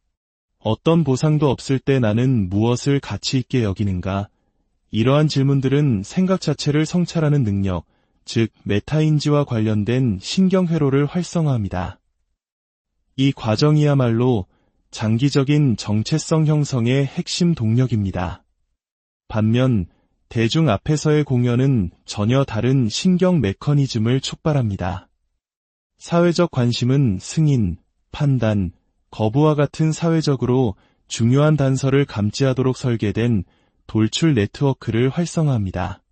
어떤 보상도 없을 때 나는 무엇을 가치 있게 여기는가? 이러한 질문들은 생각 자체를 성찰하는 능력, 즉 메타인지와 관련된 신경회로를 활성화합니다. 이 과정이야말로 장기적인 정체성 형성의 핵심 동력입니다. 반면 대중 앞에서의 공연은 전혀 다른 신경 메커니즘을 촉발합니다. 사회적 관심은 승인, 판단, 거부와 같은 사회적으로 중요한 단서를 감지하도록 설계된 돌출 네트워크를 활성화합니다.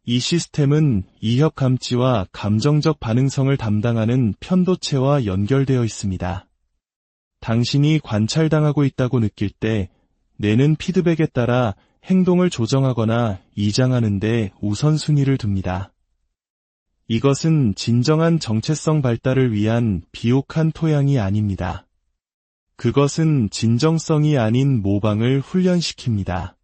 이 시스템은 이협 감지와 감정적 반응성을 담당하는 편도체와 연결되어 있습니다. 당신이 관찰당하고 있다고 느낄 때 뇌는 피드백에 따라 행동을 조정하거나 이장하는 데 우선순위를 둡니다. 이것은 진정한 정체성 발달을 위한 비옥한 토양이 아닙니다. 그것은 진정성이 아닌 모방을 훈련시킵니다.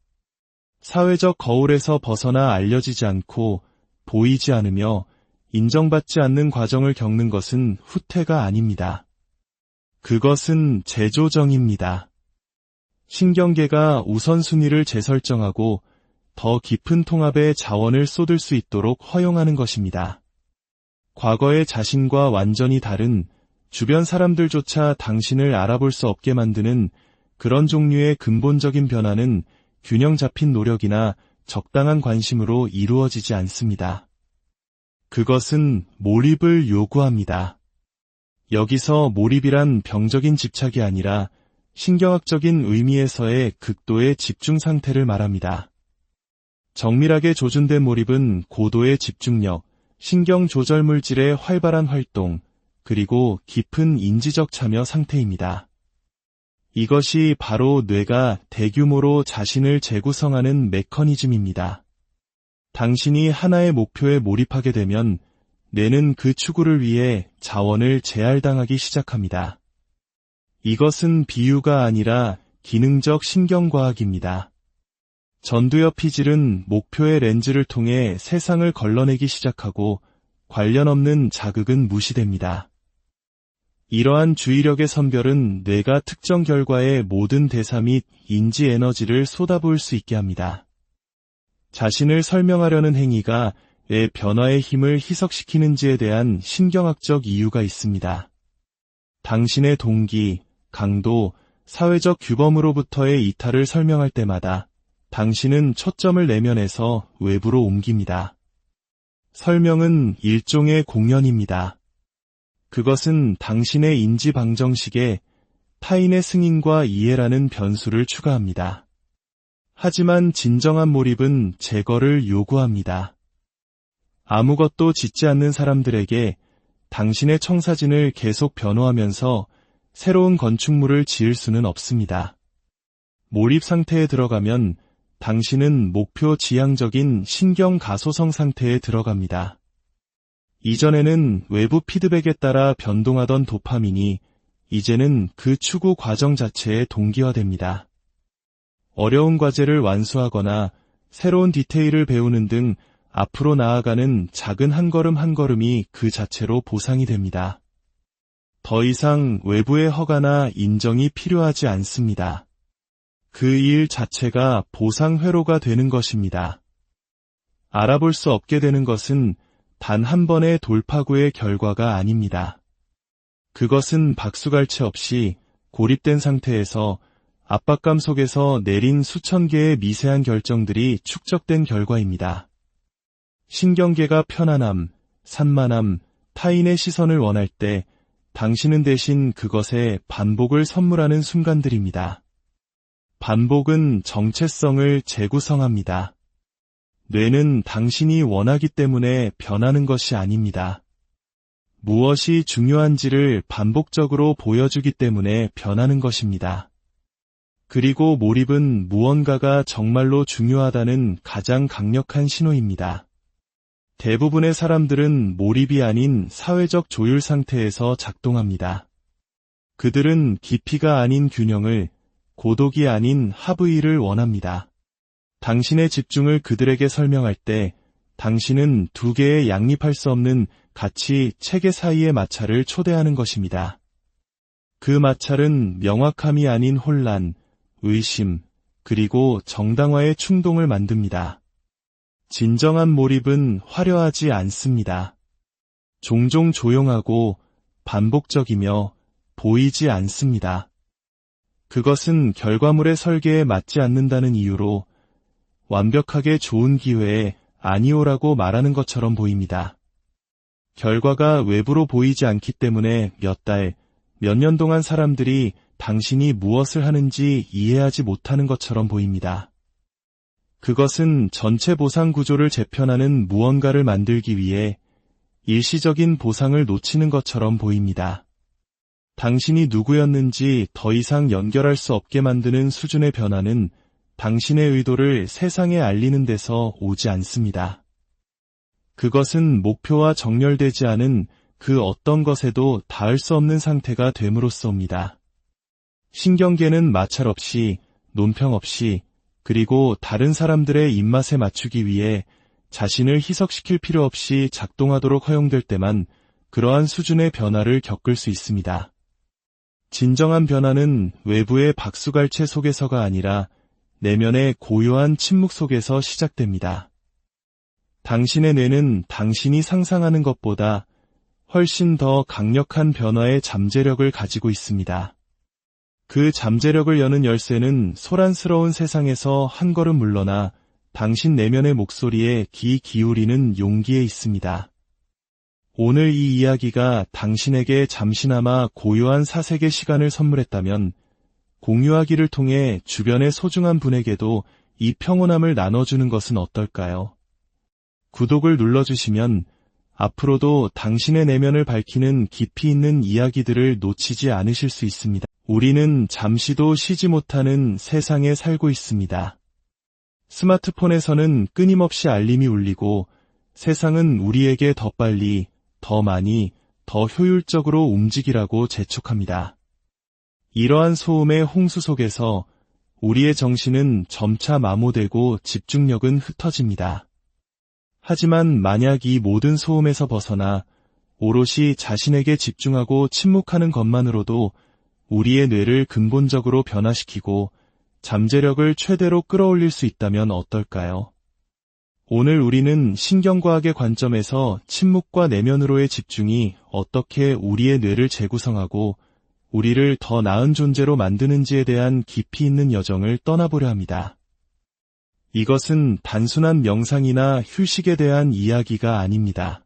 사회적 거울에서 벗어나 알려지지 않고 보이지 않으며 인정받지 않는 과정을 겪는 것은 후퇴가 아닙니다. 그것은 재조정입니다. 신경계가 우선순위를 재설정하고 더 깊은 통합의 자원을 쏟을 수 있도록 허용하는 것입니다. 과거의 자신과 완전히 다른 주변 사람들조차 당신을 알아볼 수 없게 만드는 그런 종류의 근본적인 변화는 균형 잡힌 노력이나 적당한 관심으로 이루어지지 않습니다. 그것은 몰입을 요구합니다. 여기서 몰입이란 병적인 집착이 아니라 신경학적인 의미에서의 극도의 집중 상태를 말합니다. 정밀하게 조준된 몰입은 고도의 집중력, 신경 조절 물질의 활발한 활동, 그리고 깊은 인지적 참여 상태입니다. 이것이 바로 뇌가 대규모로 자신을 재구성하는 메커니즘입니다. 당신이 하나의 목표에 몰입하게 되면 뇌는 그 추구를 위해 자원을 제할당하기 시작합니다. 이것은 비유가 아니라 기능적 신경과학입니다. 전두엽 피질은 목표의 렌즈를 통해 세상을 걸러내기 시작하고 관련 없는 자극은 무시됩니다. 이러한 주의력의 선별은 뇌가 특정 결과에 모든 대사 및 인지 에너지를 쏟아부을 수 있게 합니다. 자신을 설명하려는 행위가 왜 변화의 힘을 희석시키는지에 대한 신경학적 이유가 있습니다. 당신의 동기, 강도, 사회적 규범으로부터의 이탈을 설명할 때마다 당신은 초점을 내면에서 외부로 옮깁니다. 설명은 일종의 공연입니다. 그것은 당신의 인지 방정식에 타인의 승인과 이해라는 변수를 추가합니다. 하지만 진정한 몰입은 제거를 요구합니다. 아무것도 짓지 않는 사람들에게 당신의 청사진을 계속 변호하면서 새로운 건축물을 지을 수는 없습니다. 몰입 상태에 들어가면 당신은 목표 지향적인 신경 가소성 상태에 들어갑니다. 이전에는 외부 피드백에 따라 변동하던 도파민이 이제는 그 추구 과정 자체에 동기화됩니다. 어려운 과제를 완수하거나 새로운 디테일을 배우는 등 앞으로 나아가는 작은 한 걸음 한 걸음이 그 자체로 보상이 됩니다. 더 이상 외부의 허가나 인정이 필요하지 않습니다. 그 일 자체가 보상 회로가 되는 것입니다. 알아볼 수 없게 되는 것은 단 한 번의 돌파구의 결과가 아닙니다. 그것은 박수갈채 없이 고립된 상태에서 압박감 속에서 내린 수천 개의 미세한 결정들이 축적된 결과입니다. 신경계가 편안함, 산만함, 타인의 시선을 원할 때 당신은 대신 그것에 반복을 선물하는 순간들입니다. 반복은 정체성을 재구성합니다. 뇌는 당신이 원하기 때문에 변하는 것이 아닙니다. 무엇이 중요한지를 반복적으로 보여주기 때문에 변하는 것입니다. 그리고 몰입은 무언가가 정말로 중요하다는 가장 강력한 신호입니다. 대부분의 사람들은 몰입이 아닌 사회적 조율 상태에서 작동합니다. 그들은 깊이가 아닌 균형을, 고독이 아닌 합의를 원합니다. 당신의 집중을 그들에게 설명할 때 당신은 두 개의 양립할 수 없는 가치 체계 사이의 마찰을 초대하는 것입니다. 그 마찰은 명확함이 아닌 혼란, 의심, 그리고 정당화의 충동을 만듭니다. 진정한 몰입은 화려하지 않습니다. 종종 조용하고 반복적이며 보이지 않습니다. 그것은 결과물의 설계에 맞지 않는다는 이유로 완벽하게 좋은 기회에 아니오라고 말하는 것처럼 보입니다. 결과가 외부로 보이지 않기 때문에 몇 달, 몇 년 동안 사람들이 당신이 무엇을 하는지 이해하지 못하는 것처럼 보입니다. 그것은 전체 보상 구조를 재편하는 무언가를 만들기 위해 일시적인 보상을 놓치는 것처럼 보입니다. 당신이 누구였는지 더 이상 연결할 수 없게 만드는 수준의 변화는 당신의 의도를 세상에 알리는 데서 오지 않습니다. 그것은 목표와 정렬되지 않은 그 어떤 것에도 닿을 수 없는 상태가 됨으로써입니다. 신경계는 마찰 없이, 논평 없이, 그리고 다른 사람들의 입맛에 맞추기 위해 자신을 희석시킬 필요 없이 작동하도록 허용될 때만 그러한 수준의 변화를 겪을 수 있습니다. 진정한 변화는 외부의 박수갈채 속에서가 아니라 내면의 고요한 침묵 속에서 시작됩니다. 당신의 뇌는 당신이 상상하는 것보다 훨씬 더 강력한 변화의 잠재력을 가지고 있습니다. 그 잠재력을 여는 열쇠는 소란스러운 세상에서 한 걸음 물러나 당신 내면의 목소리에 귀 기울이는 용기에 있습니다. 오늘 이 이야기가 당신에게 잠시나마 고요한 사색의 시간을 선물했다면 공유하기를 통해 주변의 소중한 분에게도 이 평온함을 나눠주는 것은 어떨까요? 구독을 눌러주시면 앞으로도 당신의 내면을 밝히는 깊이 있는 이야기들을 놓치지 않으실 수 있습니다. 우리는 잠시도 쉬지 못하는 세상에 살고 있습니다. 스마트폰에서는 끊임없이 알림이 울리고 세상은 우리에게 더 빨리, 더 많이, 더 효율적으로 움직이라고 재촉합니다. 이러한 소음의 홍수 속에서 우리의 정신은 점차 마모되고 집중력은 흩어집니다. 하지만 만약 이 모든 소음에서 벗어나 오롯이 자신에게 집중하고 침묵하는 것만으로도 우리의 뇌를 근본적으로 변화시키고 잠재력을 최대로 끌어올릴 수 있다면 어떨까요? 오늘 우리는 신경과학의 관점에서 침묵과 내면으로의 집중이 어떻게 우리의 뇌를 재구성하고 우리를 더 나은 존재로 만드는지에 대한 깊이 있는 여정을 떠나보려 합니다. 이것은 단순한 명상이나 휴식에 대한 이야기가 아닙니다.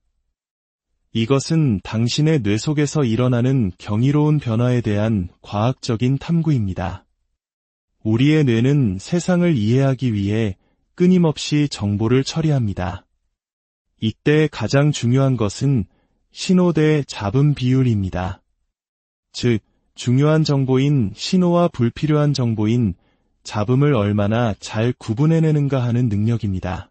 이것은 당신의 뇌 속에서 일어나는 경이로운 변화에 대한 과학적인 탐구입니다. 우리의 뇌는 세상을 이해하기 위해 끊임없이 정보를 처리합니다. 이때 가장 중요한 것은 신호 대 잡음 비율입니다. 즉, 중요한 정보인 신호와 불필요한 정보인 잡음을 얼마나 잘 구분해내는가 하는 능력입니다.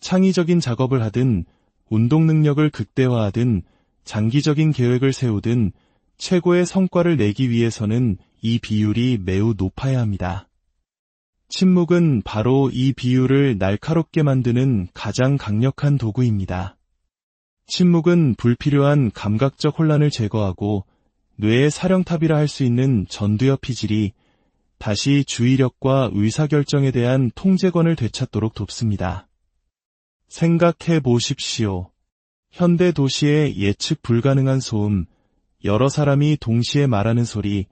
창의적인 작업을 하든, 운동 능력을 극대화하든, 장기적인 계획을 세우든 최고의 성과를 내기 위해서는 이 비율이 매우 높아야 합니다. 침묵은 바로 이 비율을 날카롭게 만드는 가장 강력한 도구입니다. 침묵은 불필요한 감각적 혼란을 제거하고 뇌의 사령탑이라 할 수 있는 전두엽 피질이 다시 주의력과 의사결정에 대한 통제권을 되찾도록 돕습니다. 생각해 보십시오. 현대 도시의 예측 불가능한 소음, 여러 사람이 동시에 말하는 소리,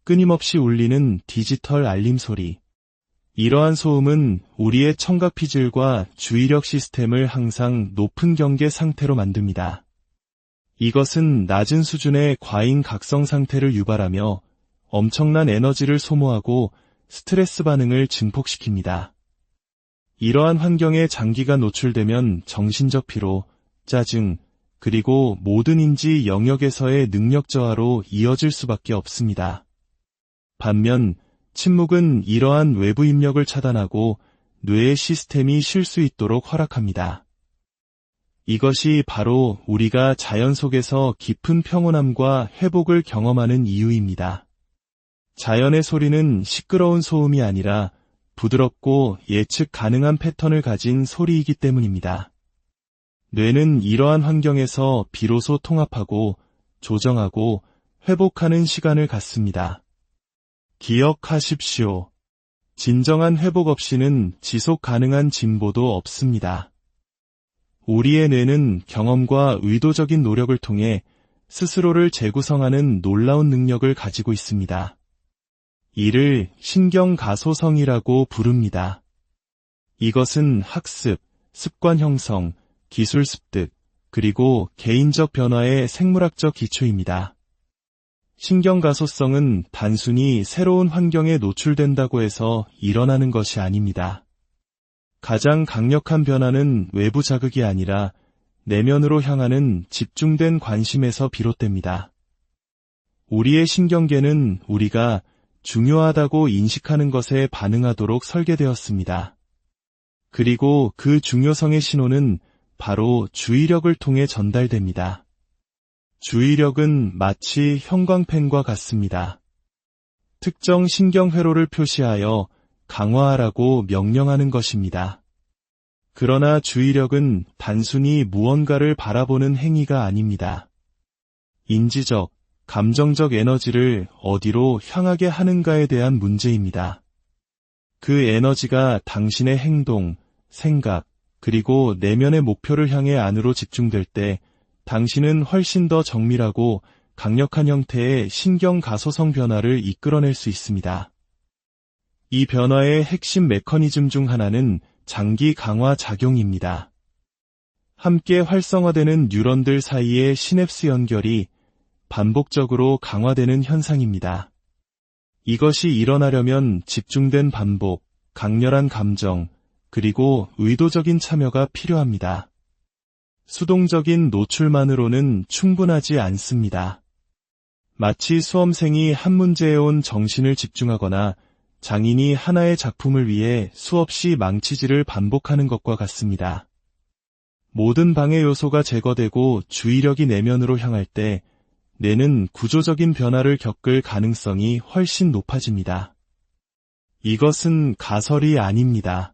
끊임없이 울리는 디지털 알림 소리. 이러한 소음은 우리의 청각 피질과 주의력 시스템을 항상 높은 경계 상태로 만듭니다. 이것은 낮은 수준의 과잉 각성 상태를 유발하며 엄청난 에너지를 소모하고 스트레스 반응을 증폭시킵니다. 이러한 환경에 장기간 노출되면 정신적 피로, 짜증, 그리고 모든 인지 영역에서의 능력 저하로 이어질 수밖에 없습니다. 반면 침묵은 이러한 외부 입력을 차단하고 뇌의 시스템이 쉴 수 있도록 허락합니다. 이것이 바로 우리가 자연 속에서 깊은 평온함과 회복을 경험하는 이유입니다. 자연의 소리는 시끄러운 소음이 아니라 부드럽고 예측 가능한 패턴을 가진 소리이기 때문입니다. 뇌는 이러한 환경에서 비로소 통합하고 조정하고 회복하는 시간을 갖습니다. 기억하십시오. 진정한 회복 없이는 지속 가능한 진보도 없습니다. 우리의 뇌는 경험과 의도적인 노력을 통해 스스로를 재구성하는 놀라운 능력을 가지고 있습니다. 이를 신경가소성이라고 부릅니다. 이것은 학습, 습관 형성, 기술 습득, 그리고 개인적 변화의 생물학적 기초입니다. 신경가소성은 단순히 새로운 환경에 노출된다고 해서 일어나는 것이 아닙니다. 가장 강력한 변화는 외부 자극이 아니라 내면으로 향하는 집중된 관심에서 비롯됩니다. 우리의 신경계는 우리가 중요하다고 인식하는 것에 반응하도록 설계되었습니다. 그리고 그 중요성의 신호는 바로 주의력을 통해 전달됩니다. 주의력은 마치 형광펜과 같습니다. 특정 신경회로를 표시하여 강화하라고 명령하는 것입니다. 그러나 주의력은 단순히 무언가를 바라보는 행위가 아닙니다. 인지적, 감정적 에너지를 어디로 향하게 하는가에 대한 문제입니다. 그 에너지가 당신의 행동, 생각, 그리고 내면의 목표를 향해 안으로 집중될 때 당신은 훨씬 더 정밀하고 강력한 형태의 신경가소성 변화를 이끌어낼 수 있습니다. 이 변화의 핵심 메커니즘 중 하나는 장기 강화 작용입니다. 함께 활성화되는 뉴런들 사이의 시냅스 연결이 반복적으로 강화되는 현상입니다. 이것이 일어나려면 집중된 반복, 강렬한 감정, 그리고 의도적인 참여가 필요합니다. 수동적인 노출만으로는 충분하지 않습니다. 마치 수험생이 한 문제에 온 정신을 집중하거나 장인이 하나의 작품을 위해 수없이 망치질을 반복하는 것과 같습니다. 모든 방해 요소가 제거되고 주의력이 내면으로 향할 때 뇌는 구조적인 변화를 겪을 가능성이 훨씬 높아집니다. 이것은 가설이 아닙니다.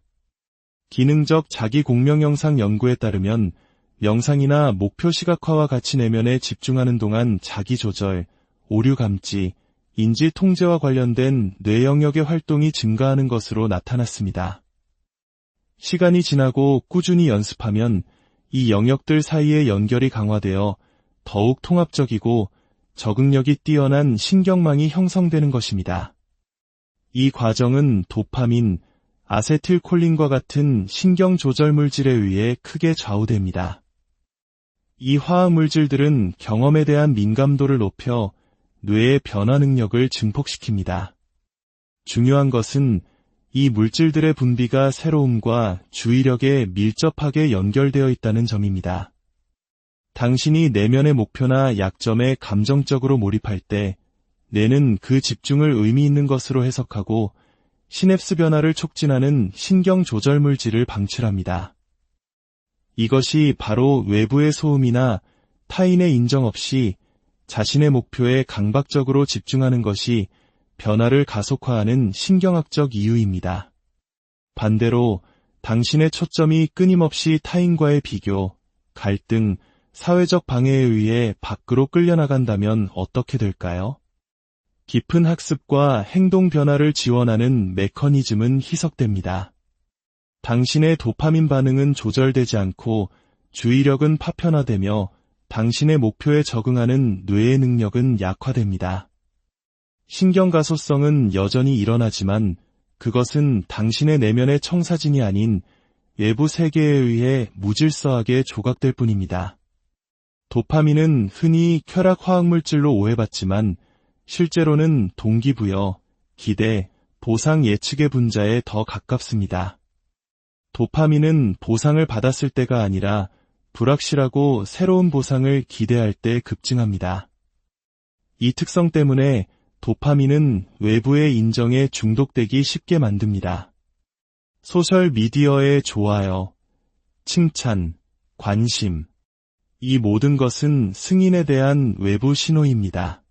기능적 자기 공명 영상 연구에 따르면 명상이나 목표 시각화와 같이 내면에 집중하는 동안 자기 조절, 오류 감지, 인지 통제와 관련된 뇌 영역의 활동이 증가하는 것으로 나타났습니다. 시간이 지나고 꾸준히 연습하면 이 영역들 사이의 연결이 강화되어 더욱 통합적이고 적응력이 뛰어난 신경망이 형성되는 것입니다. 이 과정은 도파민, 아세틸콜린과 같은 신경 조절 물질에 의해 크게 좌우됩니다. 이 화학 물질들은 경험에 대한 민감도를 높여 뇌의 변화 능력을 증폭시킵니다. 중요한 것은 이 물질들의 분비가 새로움과 주의력에 밀접하게 연결되어 있다는 점입니다. 당신이 내면의 목표나 약점에 감정적으로 몰입할 때 뇌는 그 집중을 의미 있는 것으로 해석하고 시냅스 변화를 촉진하는 신경 조절 물질을 방출합니다. 이것이 바로 외부의 소음이나 타인의 인정 없이 자신의 목표에 강박적으로 집중하는 것이 변화를 가속화하는 신경학적 이유입니다. 반대로 당신의 초점이 끊임없이 타인과의 비교, 갈등, 사회적 방해에 의해 밖으로 끌려나간다면 어떻게 될까요? 깊은 학습과 행동 변화를 지원하는 메커니즘은 희석됩니다. 당신의 도파민 반응은 조절되지 않고 주의력은 파편화되며 당신의 목표에 적응하는 뇌의 능력은 약화됩니다. 신경가소성은 여전히 일어나지만 그것은 당신의 내면의 청사진이 아닌 외부 세계에 의해 무질서하게 조각될 뿐입니다. 도파민은 흔히 쾌락 화학물질로 오해받지만 실제로는 동기부여, 기대, 보상 예측의 분자에 더 가깝습니다. 도파민은 보상을 받았을 때가 아니라 불확실하고 새로운 보상을 기대할 때 급증합니다. 이 특성 때문에 도파민은 외부의 인정에 중독되기 쉽게 만듭니다. 소셜미디어의 좋아요, 칭찬, 관심, 이 모든 것은 승인에 대한 외부 신호입니다.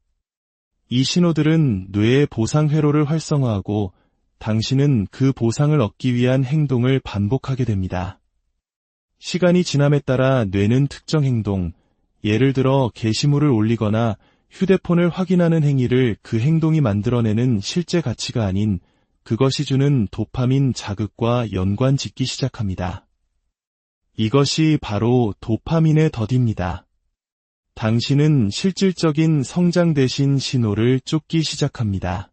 이 신호들은 뇌의 보상 회로를 활성화하고 당신은 그 보상을 얻기 위한 행동을 반복하게 됩니다. 시간이 지남에 따라 뇌는 특정 행동, 예를 들어 게시물을 올리거나 휴대폰을 확인하는 행위를 그 행동이 만들어내는 실제 가치가 아닌 그것이 주는 도파민 자극과 연관 짓기 시작합니다. 이것이 바로 도파민의 덫입니다. 당신은 실질적인 성장 대신 신호를 쫓기 시작합니다.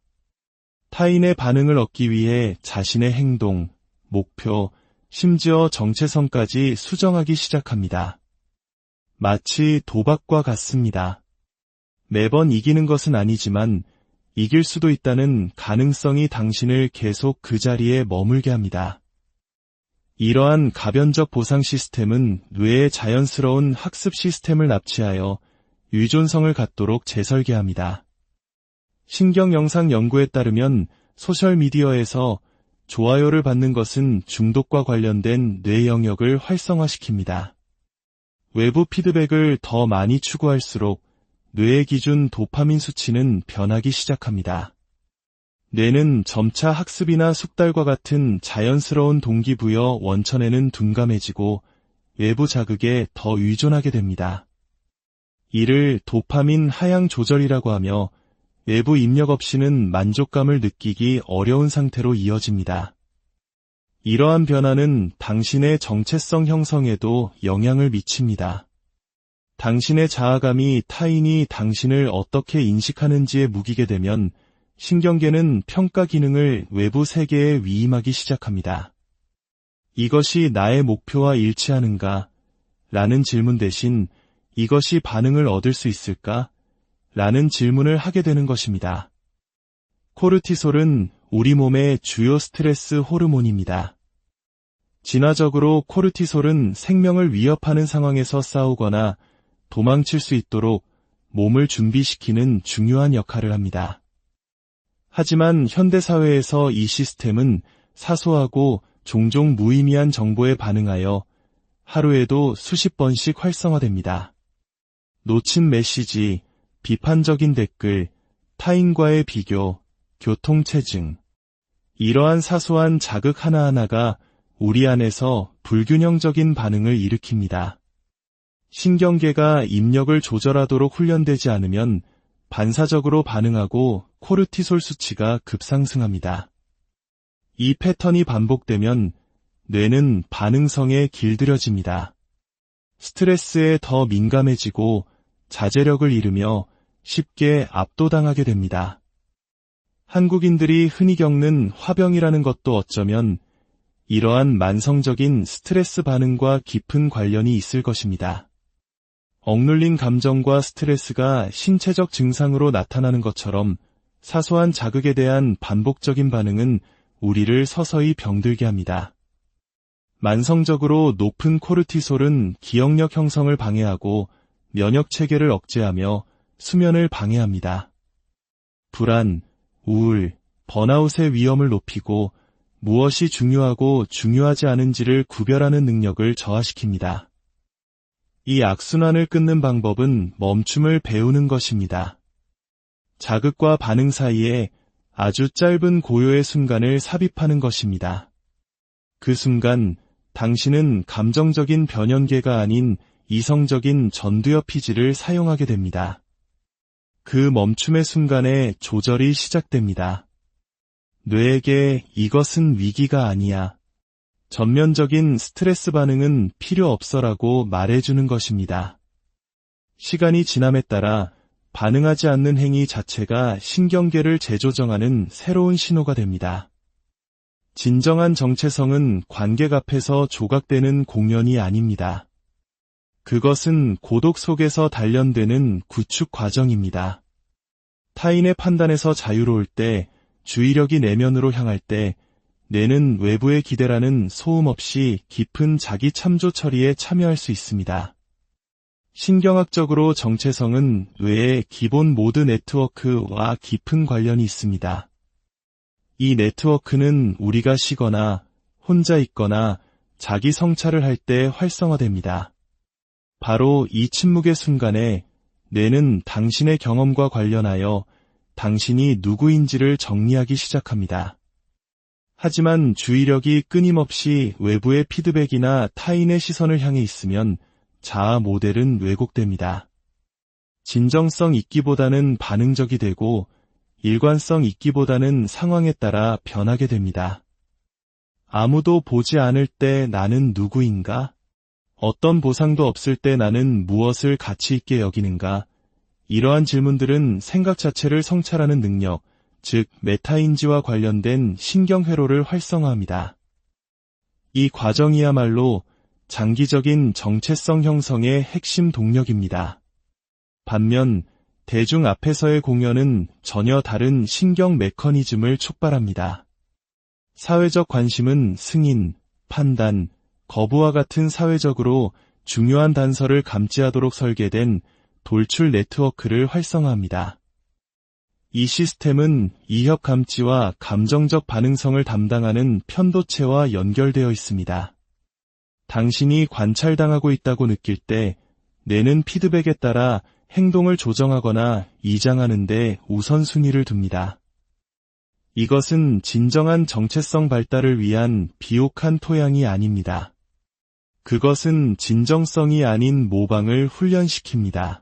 타인의 반응을 얻기 위해 자신의 행동, 목표, 심지어 정체성까지 수정하기 시작합니다. 마치 도박과 같습니다. 매번 이기는 것은 아니지만 이길 수도 있다는 가능성이 당신을 계속 그 자리에 머물게 합니다. 이러한 가변적 보상 시스템은 뇌의 자연스러운 학습 시스템을 납치하여 유존성을 갖도록 재설계합니다. 신경영상 연구에 따르면 소셜미디어에서 좋아요를 받는 것은 중독과 관련된 뇌 영역을 활성화시킵니다. 외부 피드백을 더 많이 추구할수록 뇌의 기준 도파민 수치는 변하기 시작합니다. 뇌는 점차 학습이나 숙달과 같은 자연스러운 동기부여 원천에는 둔감해지고 외부 자극에 더 의존하게 됩니다. 이를 도파민 하향 조절이라고 하며 외부 입력 없이는 만족감을 느끼기 어려운 상태로 이어집니다. 이러한 변화는 당신의 정체성 형성에도 영향을 미칩니다. 당신의 자아감이 타인이 당신을 어떻게 인식하는지에 묵이게 되면 신경계는 평가 기능을 외부 세계에 위임하기 시작합니다. 이것이 나의 목표와 일치하는가, 라는 질문 대신 이것이 반응을 얻을 수 있을까? 라는 질문을 하게 되는 것입니다. 코르티솔은 우리 몸의 주요 스트레스 호르몬입니다. 진화적으로 코르티솔은 생명을 위협하는 상황에서 싸우거나 도망칠 수 있도록 몸을 준비시키는 중요한 역할을 합니다. 하지만 현대사회에서 이 시스템은 사소하고 종종 무의미한 정보에 반응하여 하루에도 수십 번씩 활성화됩니다. 놓친 메시지, 비판적인 댓글, 타인과의 비교, 교통체증. 이러한 사소한 자극 하나하나가 우리 안에서 불균형적인 반응을 일으킵니다. 신경계가 입력을 조절하도록 훈련되지 않으면 반사적으로 반응하고 코르티솔 수치가 급상승합니다. 이 패턴이 반복되면 뇌는 반응성에 길들여집니다. 스트레스에 더 민감해지고 자제력을 잃으며 쉽게 압도당하게 됩니다. 한국인들이 흔히 겪는 화병이라는 것도 어쩌면 이러한 만성적인 스트레스 반응과 깊은 관련이 있을 것입니다. 억눌린 감정과 스트레스가 신체적 증상으로 나타나는 것처럼 사소한 자극에 대한 반복적인 반응은 우리를 서서히 병들게 합니다. 만성적으로 높은 코르티솔은 기억력 형성을 방해하고 면역 체계를 억제하며 수면을 방해합니다. 불안, 우울, 번아웃의 위험을 높이고 무엇이 중요하고 중요하지 않은지를 구별하는 능력을 저하시킵니다. 이 악순환을 끊는 방법은 멈춤을 배우는 것입니다. 자극과 반응 사이에 아주 짧은 고요의 순간을 삽입하는 것입니다. 그 순간 당신은 감정적인 변연계가 아닌 이성적인 전두엽 피지를 사용하게 됩니다. 그 멈춤의 순간에 조절이 시작됩니다. 뇌에게 이것은 위기가 아니야. 전면적인 스트레스 반응은 필요 없어라고 말해주는 것입니다. 시간이 지남에 따라 반응하지 않는 행위 자체가 신경계를 재조정하는 새로운 신호가 됩니다. 진정한 정체성은 관객 앞에서 조각되는 공연이 아닙니다. 그것은 고독 속에서 단련되는 구축 과정입니다. 타인의 판단에서 자유로울 때, 주의력이 내면으로 향할 때, 뇌는 외부의 기대라는 소음 없이 깊은 자기 참조 처리에 참여할 수 있습니다. 신경학적으로 정체성은 뇌의 기본 모드 네트워크와 깊은 관련이 있습니다. 이 네트워크는 우리가 쉬거나 혼자 있거나 자기 성찰을 할 때 활성화됩니다. 바로 이 침묵의 순간에 뇌는 당신의 경험과 관련하여 당신이 누구인지를 정리하기 시작합니다. 하지만 주의력이 끊임없이 외부의 피드백이나 타인의 시선을 향해 있으면 자아 모델은 왜곡됩니다. 진정성 있기보다는 반응적이 되고 일관성 있기보다는 상황에 따라 변하게 됩니다. 아무도 보지 않을 때 나는 누구인가? 어떤 보상도 없을 때 나는 무엇을 가치 있게 여기는가? 이러한 질문들은 생각 자체를 성찰하는 능력, 즉 메타인지와 관련된 신경회로를 활성화합니다. 이 과정이야말로 장기적인 정체성 형성의 핵심 동력입니다. 반면 대중 앞에서의 공연은 전혀 다른 신경 메커니즘을 촉발합니다. 사회적 관심은 승인, 판단, 거부와 같은 사회적으로 중요한 단서를 감지하도록 설계된 돌출 네트워크를 활성화합니다. 이 시스템은 이협 감지와 감정적 반응성을 담당하는 편도체와 연결되어 있습니다. 당신이 관찰당하고 있다고 느낄 때 뇌는 피드백에 따라 행동을 조정하거나 이장하는 데 우선순위를 둡니다. 이것은 진정한 정체성 발달을 위한 비옥한 토양이 아닙니다. 그것은 진정성이 아닌 모방을 훈련시킵니다.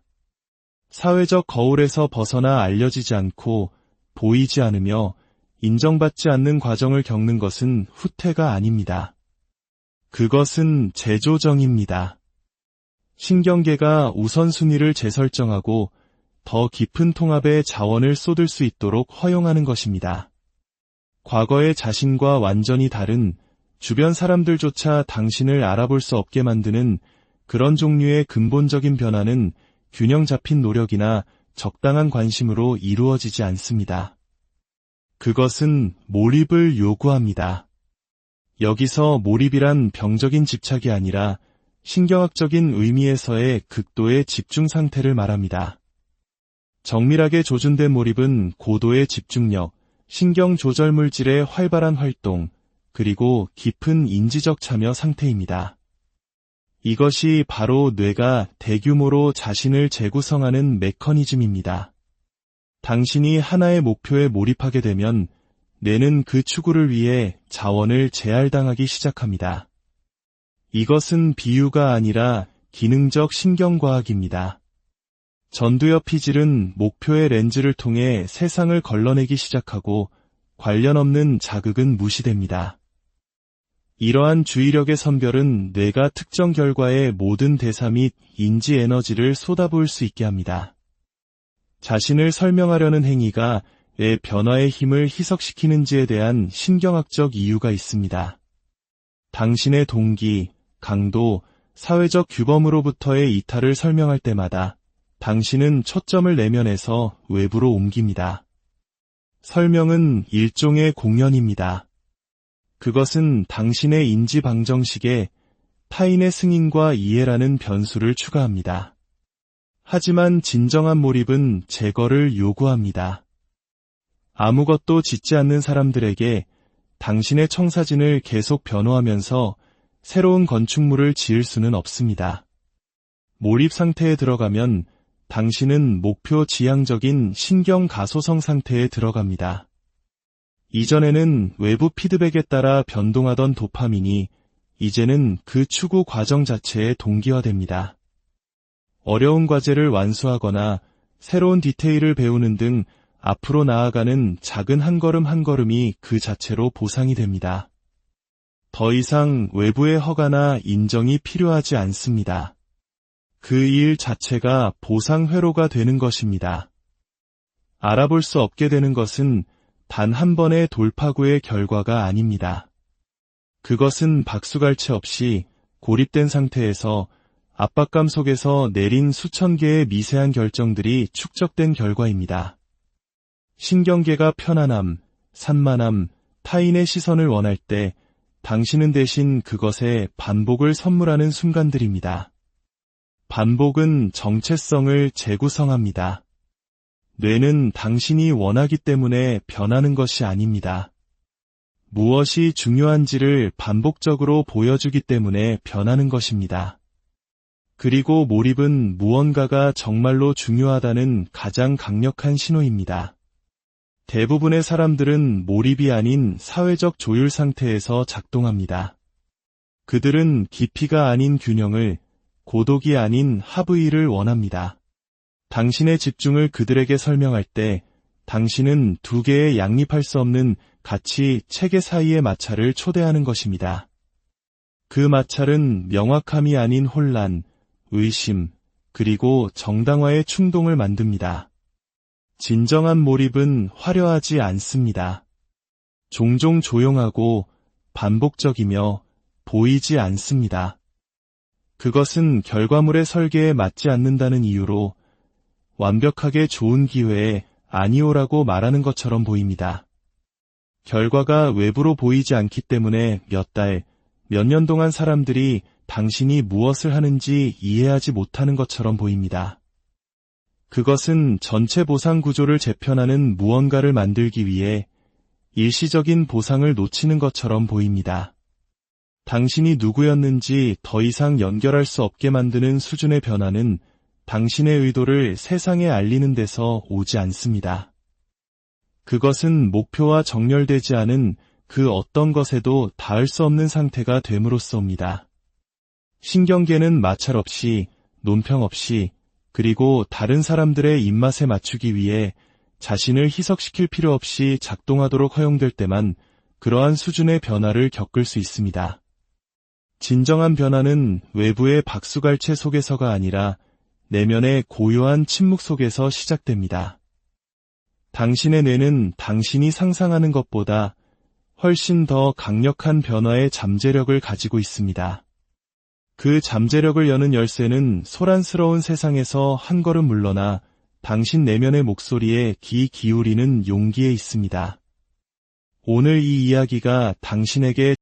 사회적 거울에서 벗어나 알려지지 않고 보이지 않으며 인정받지 않는 과정을 겪는 것은 후퇴가 아닙니다. 그것은 재조정입니다. 신경계가 우선순위를 재설정하고 더 깊은 통합의 자원을 쏟을 수 있도록 허용하는 것입니다. 과거의 자신과 완전히 다른 주변 사람들조차 당신을 알아볼 수 없게 만드는 그런 종류의 근본적인 변화는 균형 잡힌 노력이나 적당한 관심으로 이루어지지 않습니다. 그것은 몰입을 요구합니다. 여기서 몰입이란 병적인 집착이 아니라 신경학적인 의미에서의 극도의 집중 상태를 말합니다. 정밀하게 조준된 몰입은 고도의 집중력, 신경 조절 물질의 활발한 활동, 그리고 깊은 인지적 참여 상태입니다. 이것이 바로 뇌가 대규모로 자신을 재구성하는 메커니즘입니다. 당신이 하나의 목표에 몰입하게 되면 뇌는 그 추구를 위해 자원을 제할당하기 시작합니다. 이것은 비유가 아니라 기능적 신경과학입니다. 전두엽 피질은 목표의 렌즈를 통해 세상을 걸러내기 시작하고 관련 없는 자극은 무시됩니다. 이러한 주의력의 선별은 뇌가 특정 결과에 모든 대사 및 인지 에너지를 쏟아부을 수 있게 합니다. 자신을 설명하려는 행위가 왜 변화의 힘을 희석시키는지에 대한 신경학적 이유가 있습니다. 당신의 동기, 강도, 사회적 규범으로부터의 이탈을 설명할 때마다 당신은 초점을 내면에서 외부로 옮깁니다. 설명은 일종의 공연입니다. 그것은 당신의 인지 방정식에 타인의 승인과 이해라는 변수를 추가합니다. 하지만 진정한 몰입은 제거를 요구합니다. 아무것도 짓지 않는 사람들에게 당신의 청사진을 계속 변호하면서 새로운 건축물을 지을 수는 없습니다. 몰입 상태에 들어가면 당신은 목표 지향적인 신경 가소성 상태에 들어갑니다. 이전에는 외부 피드백에 따라 변동하던 도파민이 이제는 그 추구 과정 자체에 동기화됩니다. 어려운 과제를 완수하거나 새로운 디테일을 배우는 등 앞으로 나아가는 작은 한 걸음 한 걸음이 그 자체로 보상이 됩니다. 더 이상 외부의 허가나 인정이 필요하지 않습니다. 그 일 자체가 보상 회로가 되는 것입니다. 알아볼 수 없게 되는 것은 단 한 번의 돌파구의 결과가 아닙니다. 그것은 박수갈채 없이 고립된 상태에서 압박감 속에서 내린 수천 개의 미세한 결정들이 축적된 결과입니다. 신경계가 편안함, 산만함, 타인의 시선을 원할 때 당신은 대신 그것에 반복을 선물하는 순간들입니다. 반복은 정체성을 재구성합니다. 뇌는 당신이 원하기 때문에 변하는 것이 아닙니다. 무엇이 중요한지를 반복적으로 보여주기 때문에 변하는 것입니다. 그리고 몰입은 무언가가 정말로 중요하다는 가장 강력한 신호입니다. 대부분의 사람들은 몰입이 아닌 사회적 조율 상태에서 작동합니다. 그들은 깊이가 아닌 균형을, 고독이 아닌 합의를 원합니다. 당신의 집중을 그들에게 설명할 때 당신은 두 개의 양립할 수 없는 가치 체계 사이의 마찰을 초대하는 것입니다. 그 마찰은 명확함이 아닌 혼란, 의심, 그리고 정당화의 충동을 만듭니다. 진정한 몰입은 화려하지 않습니다. 종종 조용하고 반복적이며 보이지 않습니다. 그것은 결과물의 설계에 맞지 않는다는 이유로 완벽하게 좋은 기회에 아니오라고 말하는 것처럼 보입니다. 결과가 외부로 보이지 않기 때문에 몇 달, 몇 년 동안 사람들이 당신이 무엇을 하는지 이해하지 못하는 것처럼 보입니다. 그것은 전체 보상 구조를 재편하는 무언가를 만들기 위해 일시적인 보상을 놓치는 것처럼 보입니다. 당신이 누구였는지 더 이상 연결할 수 없게 만드는 수준의 변화는 당신의 의도를 세상에 알리는 데서 오지 않습니다. 그것은 목표와 정렬되지 않은 그 어떤 것에도 닿을 수 없는 상태가 됨으로써 옵니다. 신경계는 마찰 없이, 논평 없이, 그리고 다른 사람들의 입맛에 맞추기 위해 자신을 희석시킬 필요 없이 작동하도록 허용될 때만 그러한 수준의 변화를 겪을 수 있습니다. 진정한 변화는 외부의 박수갈채 속에서가 아니라 내면의 고요한 침묵 속에서 시작됩니다. 당신의 뇌는 당신이 상상하는 것보다 훨씬 더 강력한 변화의 잠재력을 가지고 있습니다. 그 잠재력을 여는 열쇠는 소란스러운 세상에서 한 걸음 물러나 당신 내면의 목소리에 귀 기울이는 용기에 있습니다. 오늘 이 이야기가 당신에게